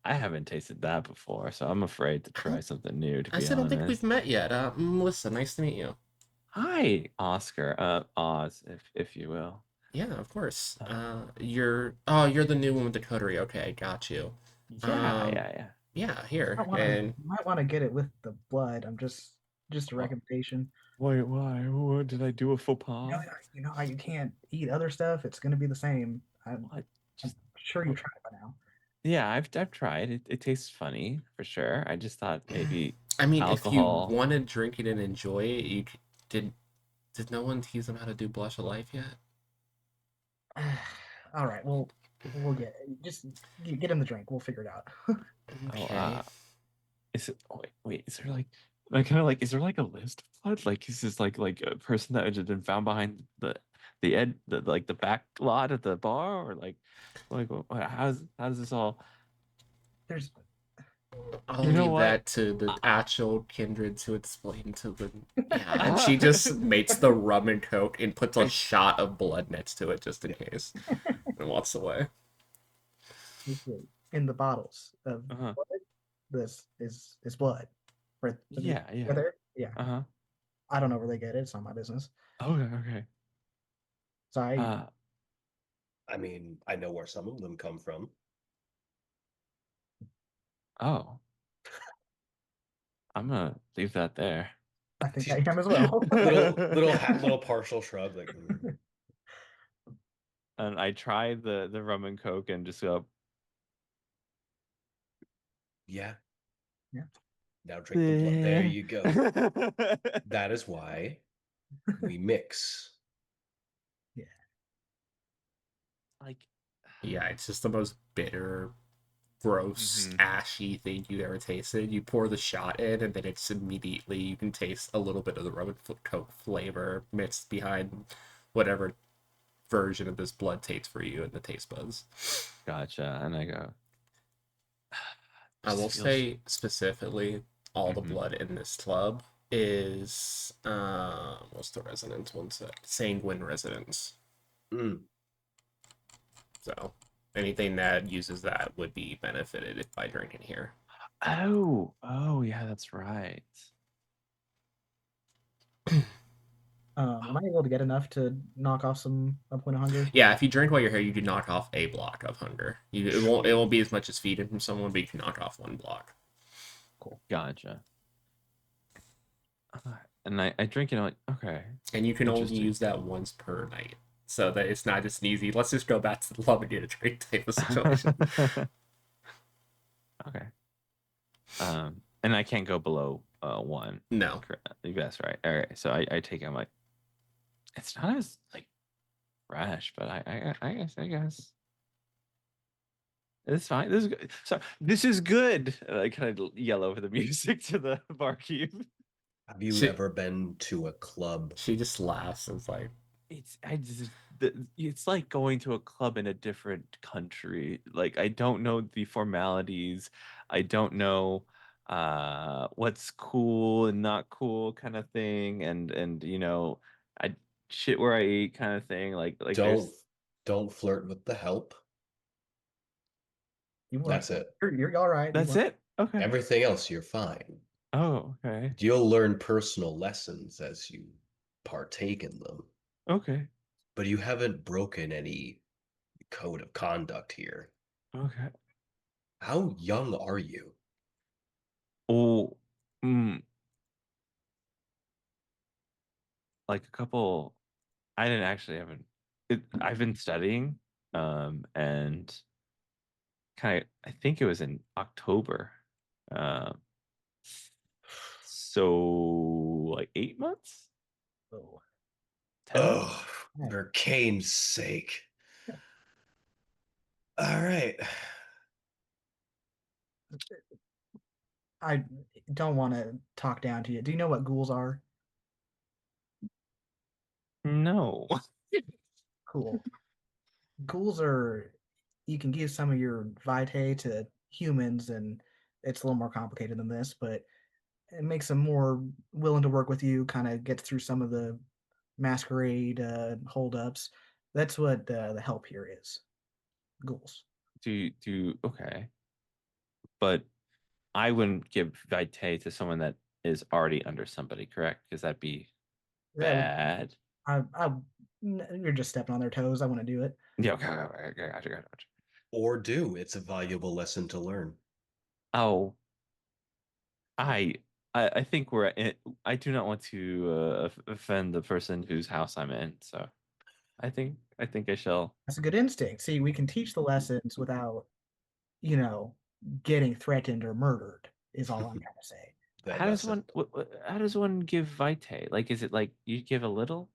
haven't tasted that before, so I'm afraid to try something new, to I be still don't think we've honest. met yet. Melissa, nice to meet you. Hi, Oscar. Oz, if you will. Yeah, of course. Uh, You're the new one with the coterie. Okay, got you. yeah, Um, yeah, yeah. yeah, here. Might want to And might want to get it with the blood. I'm just a Well, recommendation. wait, why? What, did I do a faux You know, pas? you know how you can't eat other stuff. It's going to be the same. What? I'm Just sure you've what? tried it by now. Yeah, I've tried. It tastes funny for sure. I just thought maybe I mean, if you alcohol. want to drink it and enjoy it, did no one tease them how to do Blush of Life yet? All right, we'll get just get in the drink. We'll figure it out. Oh, Okay. is it? Oh, wait. Is there like kind of like? Is there like a list of blood? Like, is this like a person that had been found behind the back lot at the bar, or like how does this all? There's I'll You know leave what? that to the I, actual kindred to explain to the. Yeah, and she just makes the rum and coke and puts a shot of blood next to it just in case and walks away. in the bottles of uh-huh. blood. This is blood. Right, right Yeah, yeah. there. Yeah, Uh-huh. I don't know where they get it. It's not my business. Okay, okay. So Uh I mean, I know where some of them come from. oh, I'm gonna leave that there. I think I am as well. Little partial shrug, like. And I tried the rum and coke and just go, Yeah. Yeah. Now drink the blood. There you go. That is why we mix. Yeah. like, Yeah, it's just the most bitter, gross, mhm. ashy thing you've ever tasted. You pour the shot in, and then it's immediately you can taste a little bit of the rum and coke flavor mixed behind whatever version of this blood tastes for you in the taste buds. Gotcha. And I go, I just will feels. say specifically, all the Mhm. blood in this club is what's the resonance? One sec. Sanguine resonance. Mm. So anything that uses that would be benefited if by drinking here. Oh, yeah, that's right. Am I able to get enough to knock off a point of hunger? Yeah, if you drink while you're here, you can knock off a block of hunger. It Sweet. won't be as much as feeding from someone, but you can knock off one block. Cool. Gotcha. And I drink it. I'm like, okay, And you can only interesting. use that once per night. So that it's not just an easy, let's just go back to the love and get a drink type of situation. Okay. And I can't go below one. No. That's right. All right. So I take it. I'm like, it's not as like fresh, but I guess it's fine. This is good. So this is good. And I kind of yell over the music to the barkeep. Have you She ever been to a club? she just laughs and is like, it's like going to a club in a different country. Like I don't know the formalities. I don't know what's cool and not cool kind of thing, and I shit where I eat kind of thing. Like Don't there's don't flirt with the help. You weren't. That's it. You're all right. You that's weren't. it. Okay. Everything else, you're fine. Oh, okay. You'll learn personal lessons as you partake in them, Okay. but you haven't broken any code of conduct here. Okay. How young are you? Oh, mm, like a couple. I didn't actually haven't. I've been studying, and kind of. I think it was in October. Um, so like 8 months, Oh, 10 months. Oh, right. for Kane's sake. All right. I don't want to talk down to you. Do you know what ghouls are? No. Cool. Ghouls are. You can give some of your vitae to humans, and it's a little more complicated than this, but it makes them more willing to work with you. Kind of gets through some of the masquerade holdups. That's what the help here is. Ghouls. Okay, but I wouldn't give vitae to someone that is already under somebody, correct? Because that'd be That would. bad. You're just stepping on their toes. I want to do it. Yeah. Okay. Gotcha. Or do. It's a valuable lesson to learn. Oh, I I think I do not want to offend the person whose house I'm in, so I think I shall. That's a good instinct. See, we can teach the lessons without, you know, getting threatened or murdered, is all I'm trying to say. That How does lesson. one give vitae? Like, is it like you give a little,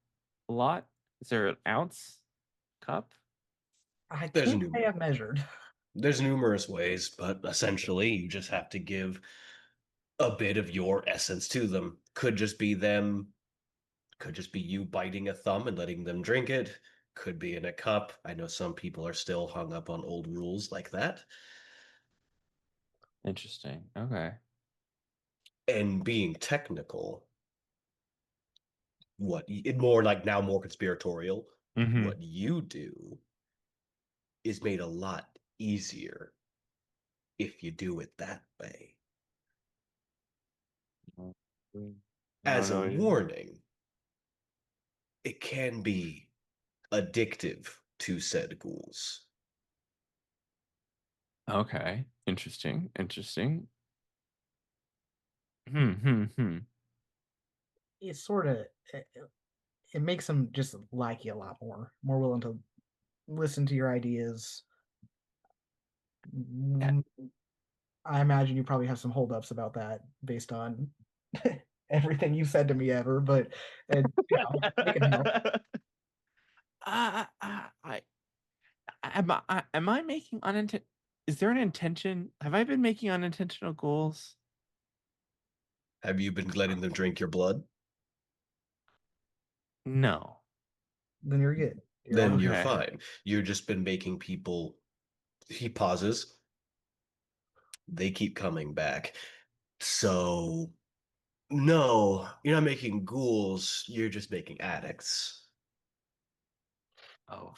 a lot? Is there an ounce cup? I There's can't say numer I've measured. there's numerous ways, but essentially you just have to give a bit of your essence to them. Could just be you biting a thumb and letting them drink it. Could be in a cup. I know some people are still hung up on old rules like that. Interesting. Okay. And being technical, more like now more conspiratorial, Mm-hmm. what you do is made a lot easier if you do it that way. I don't As a know. warning, it can be addictive to said ghouls. Okay. Interesting. Hmm. It's sort of it makes them just like you a lot more willing to listen to your ideas. Yeah. Mm, I imagine you probably have some holdups about that based on everything you've said to me ever, but it can help. I am I making unintentional? Is there an intention? Have I been making unintentional goals? Have you been letting them drink your blood? No. Then you're good. You're Then all you're Okay. fine. You've just been making people. He pauses. They keep coming back. So, no, you're not making ghouls. You're just making addicts. Oh.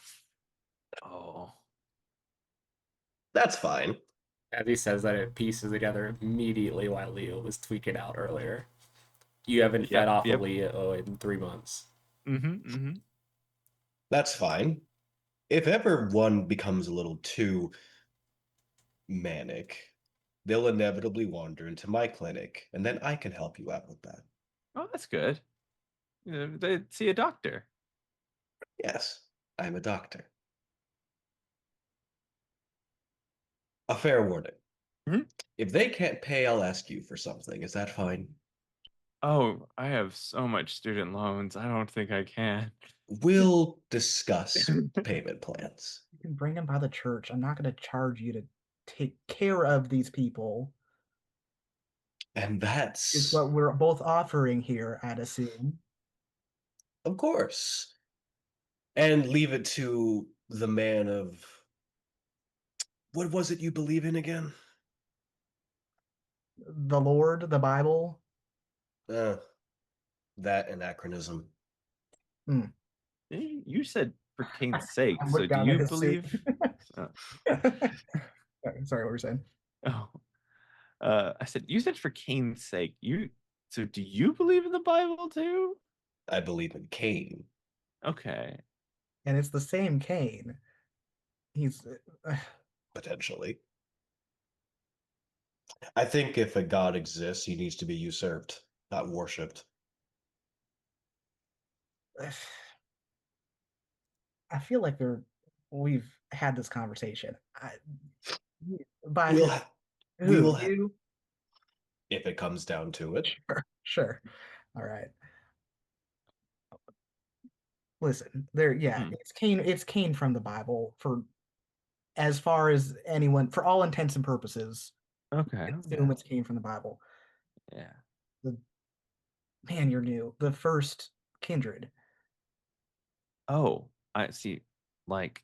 Oh. That's fine. as he says that, it pieces together immediately why Leo was tweaking out earlier. You haven't fed Yep. off of Yep. Leo in 3 months. Mm-hmm. That's fine. If ever one becomes a little too manic, they'll inevitably wander into my clinic, and then I can help you out with that. Oh, that's good. They see a doctor. Yes, I'm a doctor. A fair warning. Mhm. If they can't pay, I'll ask you for something. Is that fine? Oh, I have so much student loans. I don't think I can. We'll discuss payment plans. You can bring them by the church. I'm not going to charge you to take care of these people. And Is that's, what we're both offering here, I'd assume. of course. And leave it to the man of, what was it you believe in again? The Lord, the Bible. Uh, that anachronism. Hmm. You said for Kane's sake. I'm So looking do down at you his suit. believe? Uh, Sorry, what were you saying? oh, I said you said for Kane's sake. So do you believe in the Bible too? I believe in Cain, Okay. And it's the same Cain. He's potentially. I think if a god exists, he needs to be usurped, not worshipped. I feel like we've had this conversation. By We'll who? ha- we Who? will ha- You? if it comes down to it. Sure, sure. All right. Listen, there. Yeah, Hmm. it's Cain. It's Cain from the Bible. For as far as anyone, for all intents and purposes, Okay. assume Okay. it's Cain from the Bible. Yeah. The man, you're new. The first kindred. Oh, I see. Like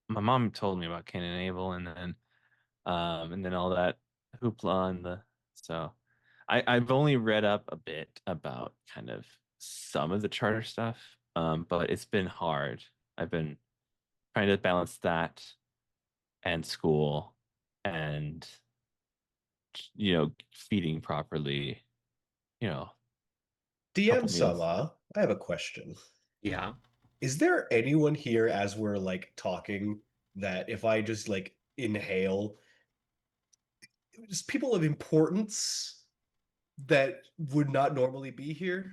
my mom told me about Cain and Abel, and then all that hoopla and the so I've only read up a bit about kind of some of the charter stuff, but it's been hard. I've been trying to balance that and school and feeding properly, you know, DM couple meals. Sama, I have a question. Yeah. Is there anyone here as we're like talking that if I just like inhale, just people of importance that would not normally be here?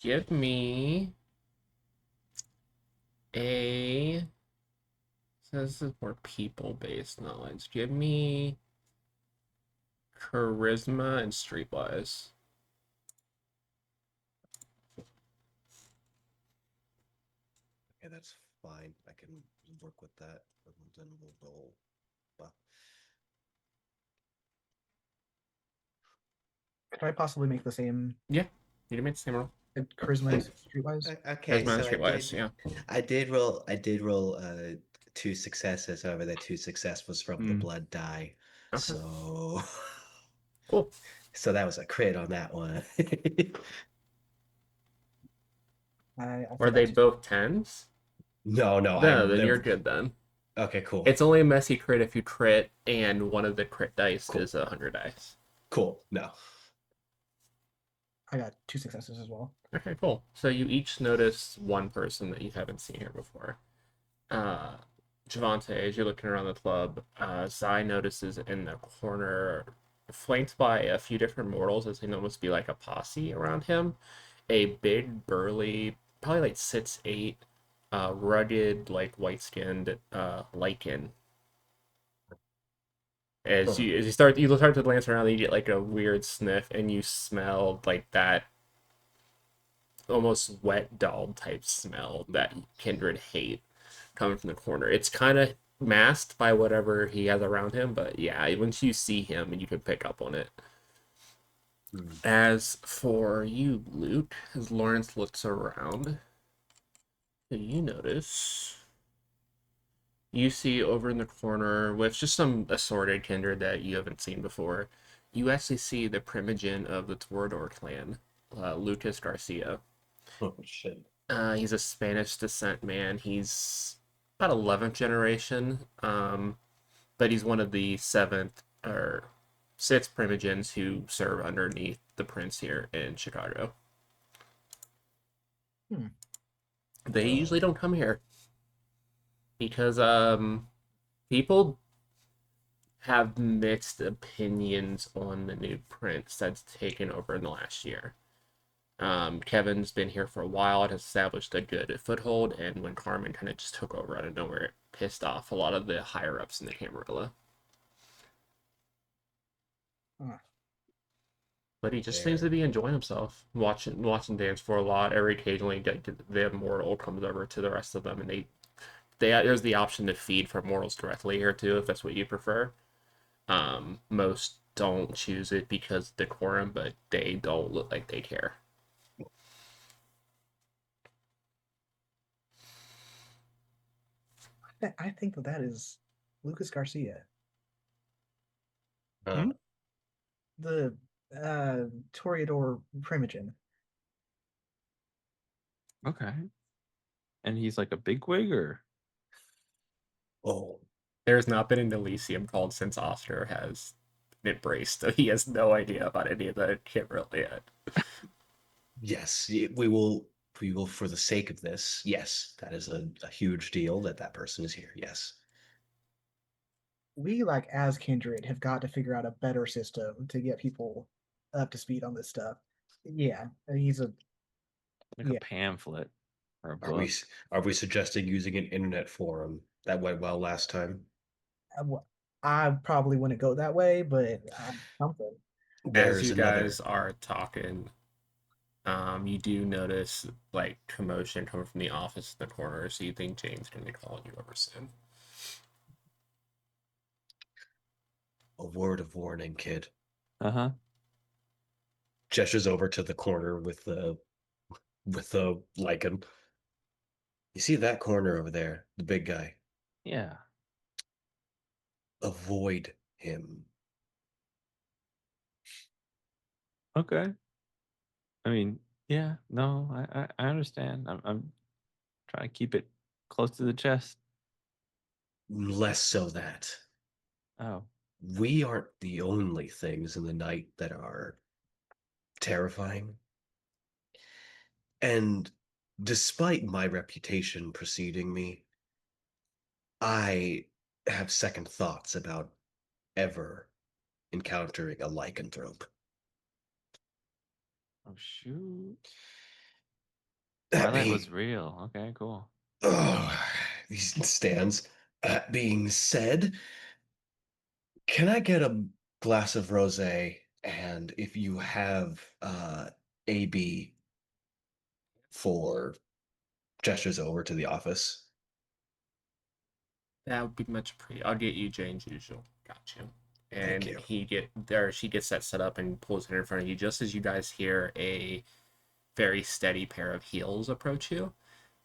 Give me a. So this is more people-based knowledge. Give me charisma and streetwise. Okay, that's fine. I can work with that. And then we'll roll. Well, Could I possibly make the same Yeah, you did make the same roll. charisma and streetwise? Okay, Charisma and so streetwise. Yeah. I did roll two successes. However, the two success was from the Mm. blood die. Okay. So Cool. so that was a crit on that one. I Were they forgot. both tens? no, no, No, I'm then they're you're good then. okay, cool. It's only a messy crit if you crit, and one of the crit dice Cool. is 100 dice. Cool. No. I got two successes as well. Okay, cool. So you each notice one person that you haven't seen here before. Javante, as you're looking around the club, Zai notices in the corner, flanked by a few different mortals, as they almost be like a posse around him, a big, burly, probably like 6'8", rugged, like white-skinned lichen. As you start to glance around, you get like a weird sniff, and you smell like that almost wet dog type smell that Kindred hate coming from the corner. It's kind of masked by whatever he has around him, but yeah, once you see him, you can pick up on it. As for you, Luke, as Lawrence looks around, you notice you see over in the corner with just some assorted kindred that you haven't seen before. You actually see the primogen of the Torador clan, Lucas Garcia. Oh shit. He's a Spanish descent man. He's about 11th generation, but he's one of the seventh or sixth primogens who serve underneath the prince here in Chicago. Hmm. They usually don't come here because people have mixed opinions on the new prince that's taken over in the last year. Kevin's been here for a while and has established a good foothold, and when Carmen kind of just took over out of nowhere, it pissed off a lot of the higher ups in the Camarilla. Huh. But he just seems to be enjoying himself, watching dance for a lot. Every occasionally, the immortal comes over to the rest of them, and there's the option to feed from mortals directly here too, if that's what you prefer. Most don't choose it because decorum, but they don't look like they care. I think that is Lucas Garcia, Hmm? the Toreador Primogen. Okay. And he's like a bigwig, or Oh, There's not been an Elysium called since Oster has embraced, so he has no idea about any of the kit really yet. yes, we will, for the sake of this, yes, that is a huge deal that that person is here. Yes. We, like, as Kindred, have got to figure out a better system to get people up to speed on this stuff. Yeah, he's a like a yeah. pamphlet or a Are we book? are we suggesting using an internet forum? That went well last time. I probably wouldn't go that way, but something. As There's you another. guys are talking, you do notice like commotion coming from the office in the corner, so you think Jane's gonna be calling you over soon. A word of warning, kid. Uh-huh. Gestures over to the corner with the lichen. You see that corner over there, the big guy. Yeah. Avoid him. Okay. I mean, yeah, no, I understand. I'm trying to keep it close to the chest. Less so that Oh. we aren't the only things in the night that are terrifying. And despite my reputation preceding me, I have second thoughts about ever encountering a lycanthrope. Oh shoot. That Twilight being, was real. Okay, cool. oh, he stands. That being said, can I get a glass of rosé? And if you have AB for gestures over to the office. That would be much pretty. I'll get you Jane's usual. Got you. Thank And you. he get there. She gets that set up and pulls it in front of you, just as you guys hear a very steady pair of heels approach you,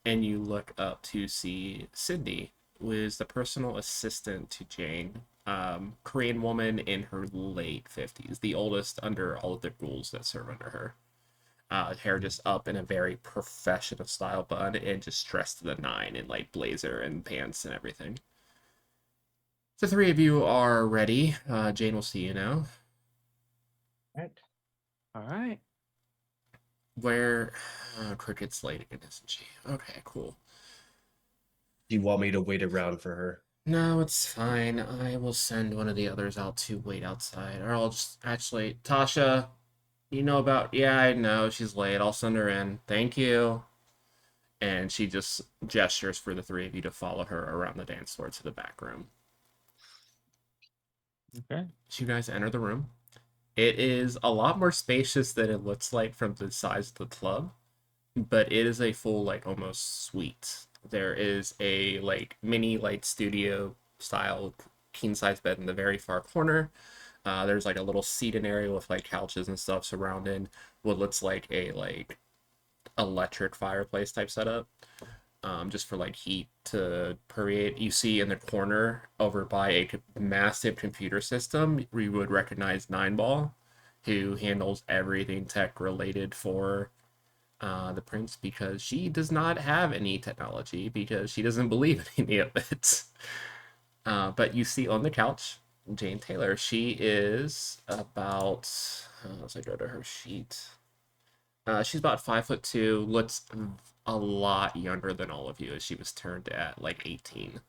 and you look up to see Cindy, who is the personal assistant to Jane. Korean woman in her late 50s, the oldest under all of the ghouls that serve under her. Hair just up in a very professional style bun and just dressed to the nine in like blazer and pants and everything. The three of you are ready. Jane will see you now. Right. All right. Where Cricket's late again, isn't she? Okay, cool. Do you want me to wait around for her? No, it's fine. I will send one of the others out to wait outside. Or I'll just actually, Tasha, you know about. Yeah, I know she's late. I'll send her in. Thank you. And she just gestures for the three of you to follow her around the dance floor to the back room. Okay. So you guys enter the room. It is a lot more spacious than it looks like from the size of the club, but it is a full like almost suite. There is a like mini like studio style king size bed in the very far corner. There's like a little seating area with like couches and stuff surrounding what looks like a like electric fireplace type setup. Just for like heat to permeate. You see in the corner over by a massive computer system, we would recognize Nine Ball, who handles everything tech related for the prince because she does not have any technology because she doesn't believe in any of it. But you see on the couch Jane Taylor. She is about, as I go to her sheet, she's about 5'2", looks a lot younger than all of you as she was turned at like 18.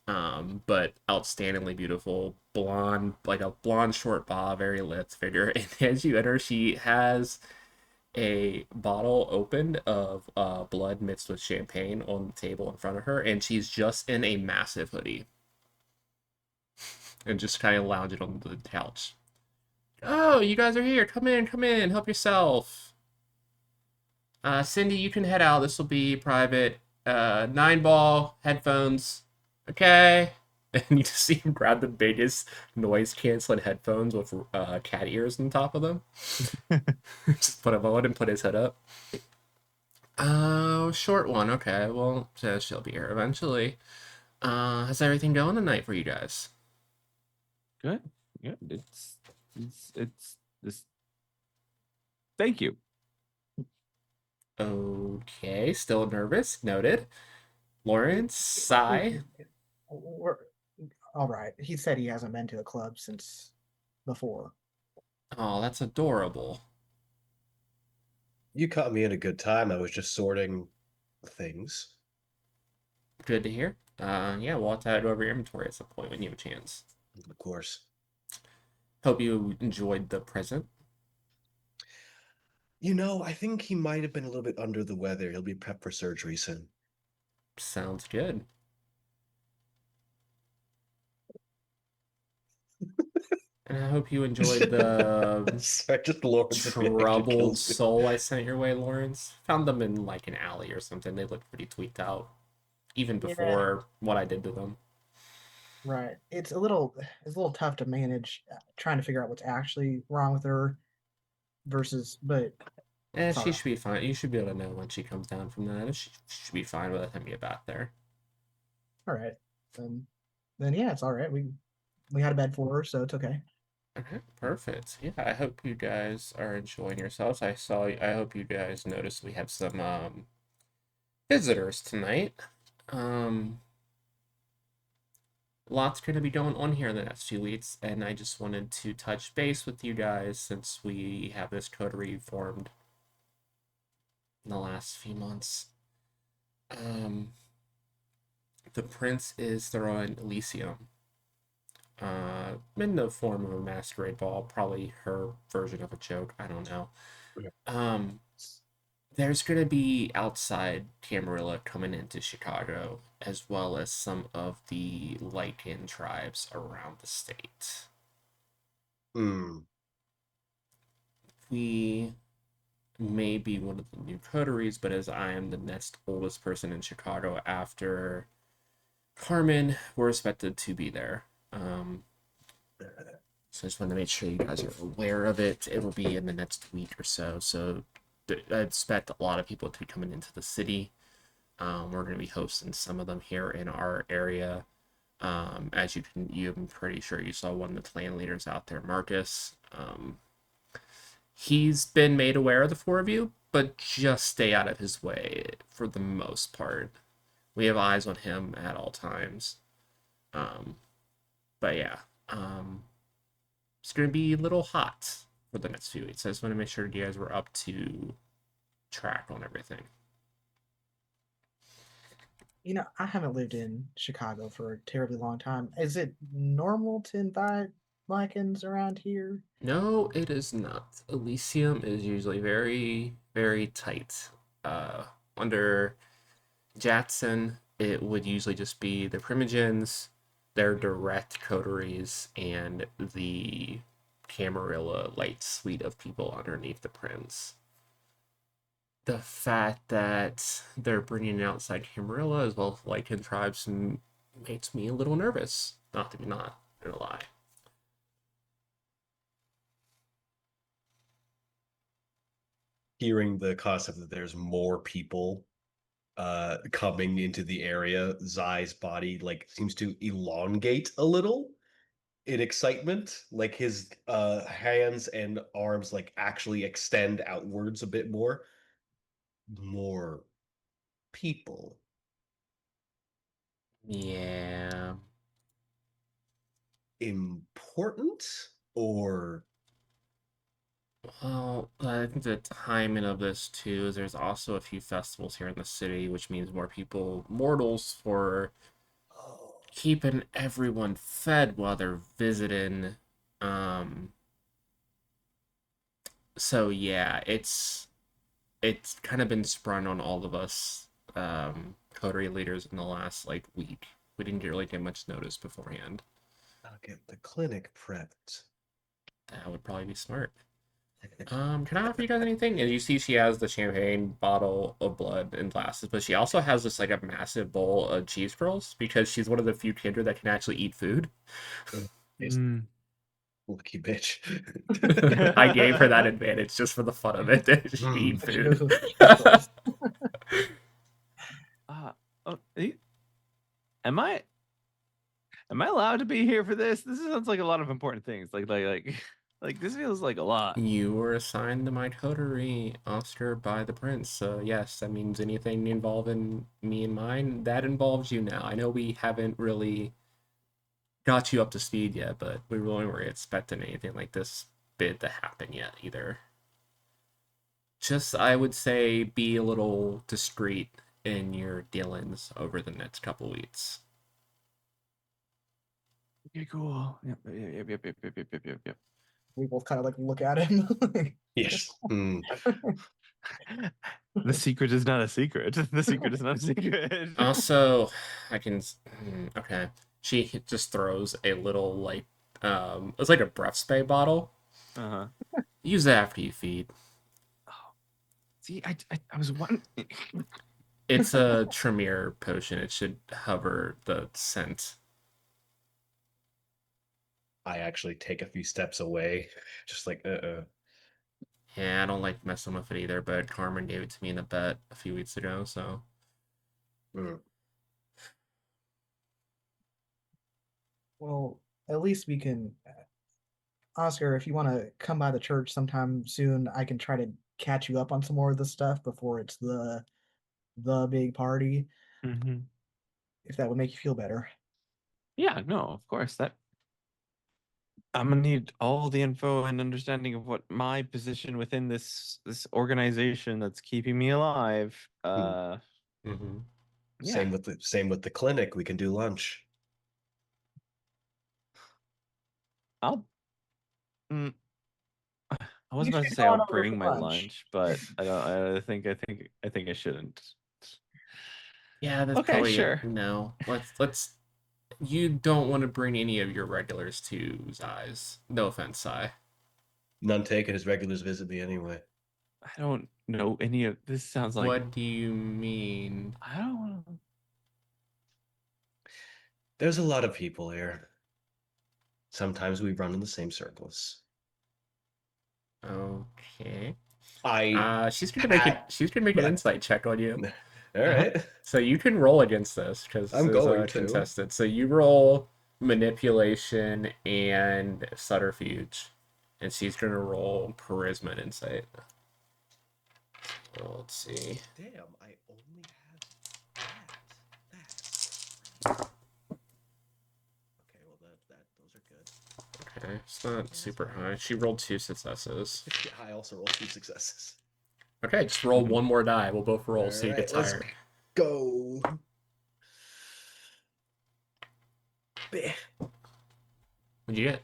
But outstandingly beautiful, blonde, like a blonde short bob, very lit figure. And as you enter, she has a bottle opened of blood mixed with champagne on the table in front of her, and she's just in a massive hoodie and just kind of lounging on the couch. Oh, you guys are here. Come in, help yourself. Cindy, you can head out. This will be private. Nine ball, headphones. Okay. And you just see him grab the biggest noise canceling headphones with cat ears on top of them. Just put them on and put his head up. Oh, short one. Okay, well, so she'll be here eventually. How's everything going tonight for you guys? Good. Good. It's this. Thank you. Okay, still nervous. Noted. Lawrence, sigh. We're, all right. He said he hasn't been to a club since before. Oh, that's adorable. You caught me at a good time. I was just sorting things. Good to hear. Yeah, we'll have to head over your inventory at some point when you have a chance. Of course. Hope you enjoyed the present. I think he might have been a little bit under the weather. He'll be prepped for surgery soon. Sounds good. And I hope you enjoyed the Sorry, just Lawrence's reaction troubled kills me. soul I sent your way, Lawrence. Found them in like an alley or something. They looked pretty tweaked out, even Yeah. before what I did to them. Right. It's a little tough to manage trying to figure out what's actually wrong with her but it's She alright. should be fine. You should be able to know when she comes down from that. She should be fine by the time you get back there. All right. Then yeah, it's all right. We had a bed for her, so it's okay. Okay, perfect. Yeah, I hope you guys are enjoying yourselves. I hope you guys noticed we have some visitors tonight. Lots going to be going on here in the next few weeks, and I just wanted to touch base with you guys since we have this coterie formed in the last few months. The prince is throwing Elysium. In the form of a masquerade ball, probably her version of a joke. I don't know. There's going to be outside Camarilla coming into Chicago, as well as some of the Lycan tribes around the state. We may be one of the new coteries, but as I am the next oldest person in Chicago after Carmen, we're expected to be there. So I just wanted to make sure you guys are aware of it. It will be in the next week or so. So I expect a lot of people to be coming into the city. We're going to be hosting some of them here in our area. I'm pretty sure you saw one of the clan leaders out there, Marcus. He's been made aware of the four of you, but just stay out of his way for the most part. We have eyes on him at all times. But yeah, it's going to be a little hot for the next few weeks. I just want to make sure you guys were up to track on everything. I haven't lived in Chicago for a terribly long time. Is it normal to invite Lycans around here? No, it is not. Elysium is usually very, very tight. Under Jatson, it would usually just be the Primogens, their direct coteries, and the Camarilla light suite of people underneath the Prince. The fact that they're bringing outside Camarilla as well as Lycan tribes makes me a little nervous. Not gonna lie. Hearing the concept that there's more people coming into the area, Zai's body seems to elongate a little in excitement. Like his hands and arms actually extend outwards a bit more. More people. Yeah. Important or Well, I think the timing of this too is there's also a few festivals here in the city, which means more people, mortals, for keeping everyone fed while they're visiting. Um, so yeah, it's kind of been sprung on all of us, coterie leaders in the last week. We didn't really get much notice beforehand. I'll get the clinic prepped. That would probably be smart. Can I offer you guys anything? And you see she has the champagne bottle of blood and glasses, but she also has this like a massive bowl of cheese curls because she's one of the few kindred that can actually eat food. He's Mm. lucky bitch. I gave her that advantage just for the fun of it. She can eat She goes food. with cheese curls. Oh, am I allowed to be here for this? This sounds like a lot of important things. Like this feels like a lot. You were assigned to my coterie, Oscar by the Prince. So yes, that means anything involving me and mine, that involves you now. I know we haven't really got you up to speed yet, but we really weren't expecting anything like this bid to happen yet either. Just, I would say, be a little discreet in your dealings over the next couple weeks. Okay, cool. Yep. We both kind of like look at him. Yes. The secret is not a secret. The secret is not a secret. Also, okay. She just throws a little, like, it's like a breath spray bottle. Uh-huh. Use it after you feed. Oh. See, I was wondering. It's a Tremere potion. It should hover the scent. I actually take a few steps away, just like Yeah, I don't like messing with it either, but Carmen gave it to me in a bet a few weeks ago, so. Well, at least we can. Oscar, if you want to come by the church sometime soon, I can try to catch you up on some more of this stuff before it's the big party. Mm-hmm. If that would make you feel better. Yeah, no, of course. I'm gonna need all the info and understanding of what my position within this organization that's keeping me alive. Mm-hmm. Yeah. Same with the clinic. We can do lunch. I'll. Mm, I was You about to should say go I'll on over bring for my lunch. lunch, but I don't. I think I shouldn't. Yeah, that's Okay, probably sure. no. Let's. You don't want to bring any of your regulars to Zai's. No offense, Sai. None taken. His regulars visit me anyway. I don't know any of this. Sounds like What do you mean? I don't want to. There's a lot of people here. Sometimes we run in the same circles. Okay. She's gonna make it. had- She's gonna make an insight check on you. All right. So you can roll against this because this I'm is going to. contested. So you roll manipulation and subterfuge, and she's gonna roll charisma and insight. So let's see. Damn, I only have that. Okay, well those are good. Okay, it's not super high. She rolled 2 successes. Yeah, I also rolled 2 successes. Okay, just roll one more die. We'll both roll so you get Alright, let's tired. go. What'd you get?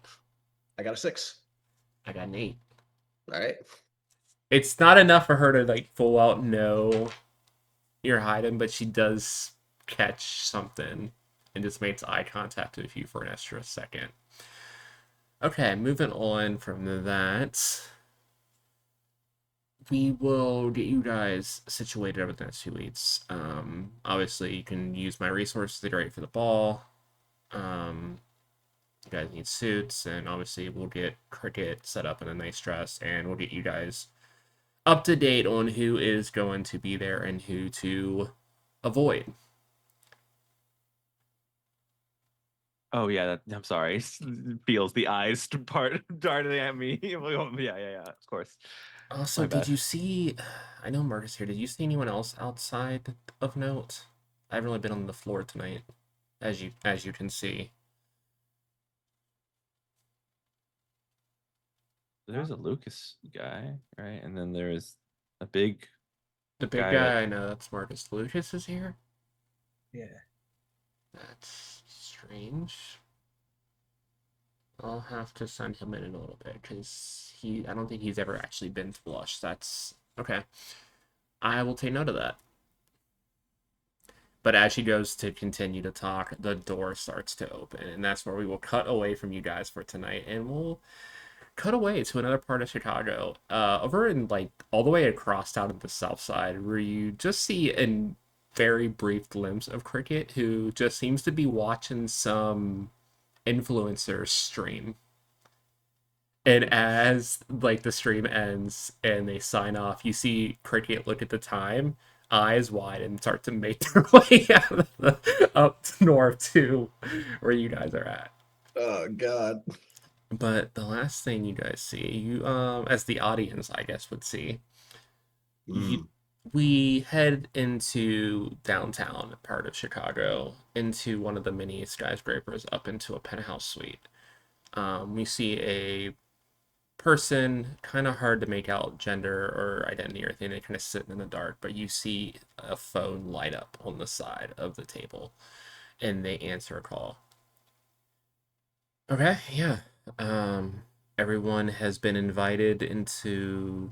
I got a 6. I got an 8. All right. It's not enough for her to like full out know you're hiding, but she does catch something and just makes eye contact with you for an extra second. Okay, moving on from that. We will get you guys situated over the next 2 weeks. Obviously, you can use my resources to get ready for the ball. You guys need suits, and obviously we'll get Cricket set up in a nice dress, and we'll get you guys up to date on who is going to be there and who to avoid. Oh yeah, I'm sorry. Feels the eyes part darting at me. Yeah. Of course. Also, My did bad. you see? I know Marcus here. Did you see anyone else outside of note? I haven't really been on the floor tonight, as you can see. There's a Lucas guy, right? And then there's a big The big guy, I know that's Marcus. Lucas is here. Yeah. That's strange. I'll have to send him in a little bit because I don't think he's ever actually been to Blush. That's okay. I will take note of that. But as she goes to continue to talk, the door starts to open, and that's where we will cut away from you guys for tonight, and we'll cut away to another part of Chicago, over in like all the way across down to the south side, where you just see a very brief glimpse of Cricket, who just seems to be watching some influencer stream. And as like the stream ends and they sign off, you see Cricket look at the time, eyes wide, and start to make their way out of up north to where you guys are at. Oh God. But the last thing you guys see, you as the audience, I guess, would see, you, we head into downtown part of Chicago, into one of the many skyscrapers, up into a penthouse suite. We see a person, kind of hard to make out gender or identity or anything. They kind of sitting in the dark, but you see a phone light up on the side of the table, and they answer a call. Okay, yeah. Everyone has been invited into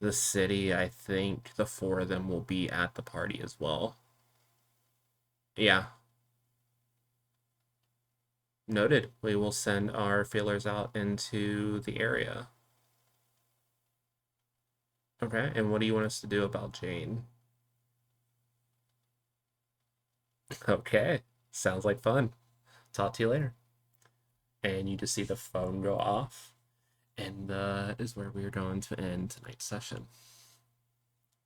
the city. I think the four of them will be at the party as well. Yeah. Noted. We will send our feelers out into the area. Okay, and what do you want us to do about Jane? Okay, sounds like fun. Talk to you later. And you just see the phone go off, and that is where we're going to end tonight's session.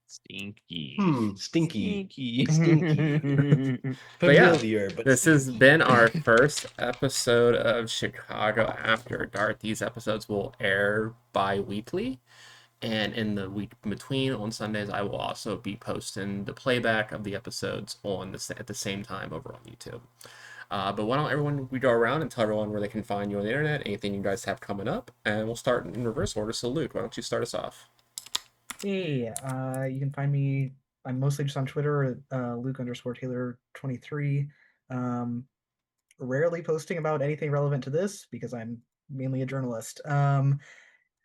Stinky. Stinky. Stinky. But yeah, Familiar, but this has stinky. been our first episode of Chicago After Dark. These episodes will air bi-weekly. And in the week between, on Sundays, I will also be posting the playback of the episodes at the same time over on YouTube. But why don't everyone, we go around and tell everyone where they can find you on the internet, anything you guys have coming up, and we'll start in reverse order. So Luke, why don't you start us off? Hey, you can find me. I'm mostly just on Twitter, Luke_Taylor23. Rarely posting about anything relevant to this because I'm mainly a journalist.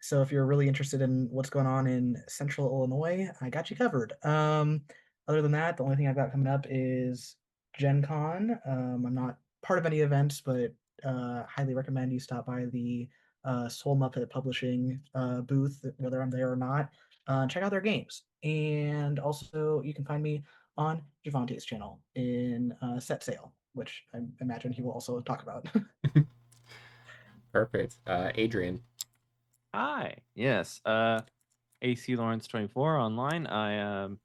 So if you're really interested in what's going on in Central Illinois, I got you covered. Other than that, the only thing I've got coming up is Gen Con. I'm not part of any events, but highly recommend you stop by the Soul Muppet Publishing booth, whether I'm there or not. Check out their games. And also, you can find me on Javante's channel in Set Sail, which I imagine he will also talk about. Perfect. Adrian. Hi. Yes. AC Lawrence 24 online. I'm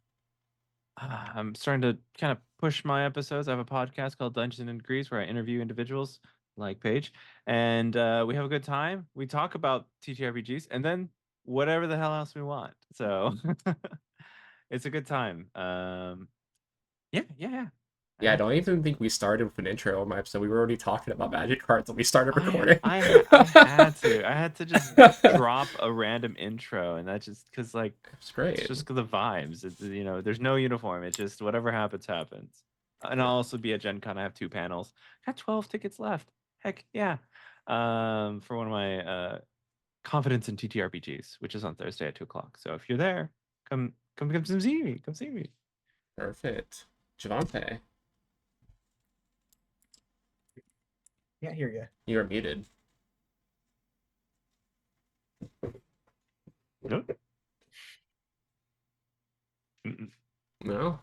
starting to kind of push my episodes. I have a podcast called Dungeons and Degrees where I interview individuals like Paige, and we have a good time. We talk about TTRPGs and then whatever the hell else we want. So it's a good time. Yeah. Yeah, I don't That's even think we started with an intro on my episode. We were already talking about magic cards when we started recording. I had to just drop a random intro, and that just because like It's great. it's just 'cause the vibes. It's there's no uniform. It's just whatever happens. And I'll also be at Gen Con. I have 2 panels. Got 12 tickets left. Heck yeah. For one of my confidence in TTRPGs, which is on Thursday at 2 o'clock. So if you're there, come see me. Come see me. Perfect. Javante, Can't hear you. you are muted. Nope. Mm-mm. No?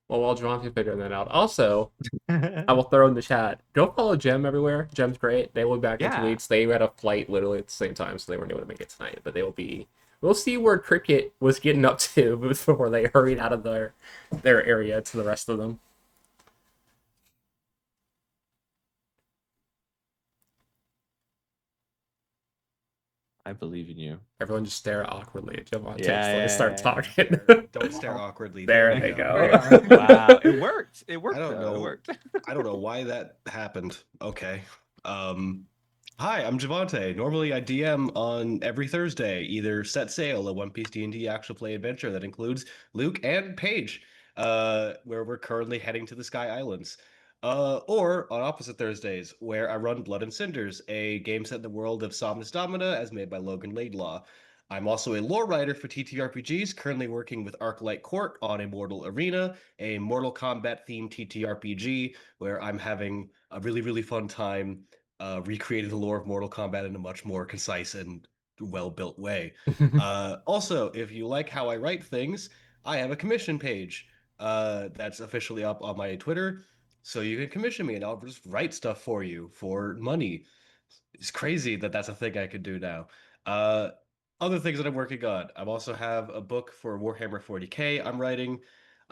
Well, while Javante's figuring that out. Also, I will throw in the chat. Go follow Jem everywhere. Jem's great. They will be back in 2 Yeah. weeks. They had a flight literally at the same time, so they weren't able to make it tonight. But they will be. We'll see where Cricket was getting up to before they hurried out of their area to the rest of them. I believe in you. Everyone just stare awkwardly at Javante Yeah, until they yeah, start yeah. talking. Don't stare awkwardly. There we they go. go. Wow, it worked. It worked. I don't though. It know. worked. I don't know why that happened. Okay. Hi, I'm Javante. Normally I DM on every Thursday, either Set Sail, a One Piece D&D actual play adventure that includes Luke and Paige, where we're currently heading to the Sky Islands. Or on opposite Thursdays, where I run Blood and Cinders, a game set in the world of Somnus Domina as made by Logan Laidlaw. I'm also a lore writer for TTRPGs, currently working with Arclight Court on Immortal Arena, a Mortal Kombat themed TTRPG where I'm having a really, really fun time recreating the lore of Mortal Kombat in a much more concise and well-built way. Also, if you like how I write things, I have a commission page that's officially up on my Twitter. So you can commission me and I'll just write stuff for you for money. It's crazy that that's a thing I could do now. Uh, Other things that I'm working on. I also have a book for Warhammer 40K I'm writing.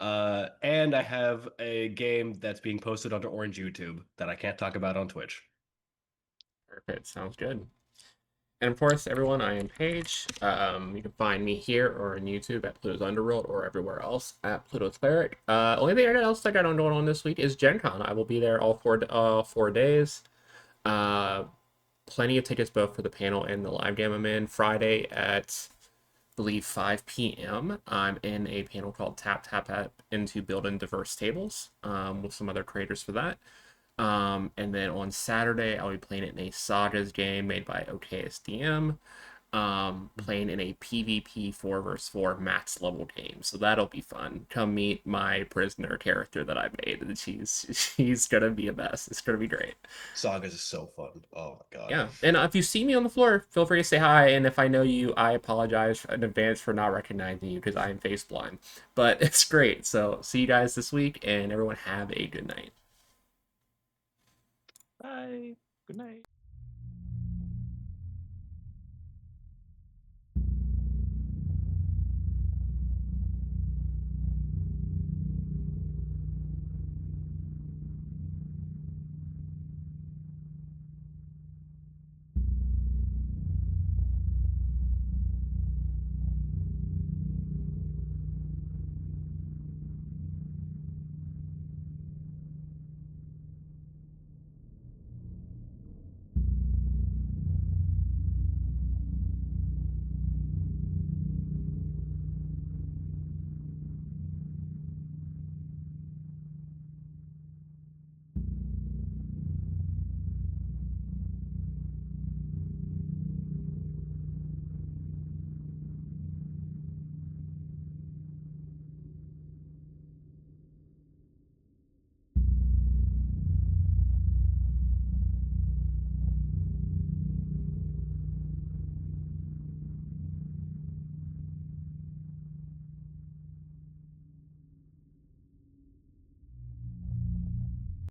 And I have a game that's being posted onto Orange YouTube that I can't talk about on Twitch. Perfect. Sounds good. And of course, everyone, I am Paige. You can find me here or on YouTube at Pluto's Underworld or everywhere else at Pluto's Cleric. Only thing else I got on going on this week is Gen Con. I will be there all 4 days. Plenty of tickets both for the panel and the live game I'm in. Friday at, I believe, 5 p.m. I'm in a panel called Tap into Building Diverse Tables with some other creators for that. And then on Saturday, I'll be playing it in a Sagas game made by OKSDM, playing in a PvP 4 vs 4 max level game. So that'll be fun. Come meet my prisoner character that I made. And she's gonna be a mess. It's gonna be great. Sagas is so fun. Oh my god. Yeah. And if you see me on the floor, feel free to say hi. And if I know you, I apologize in advance for not recognizing you because I am face blind. But it's great. So see you guys this week, and everyone have a good night. Bye. Good night.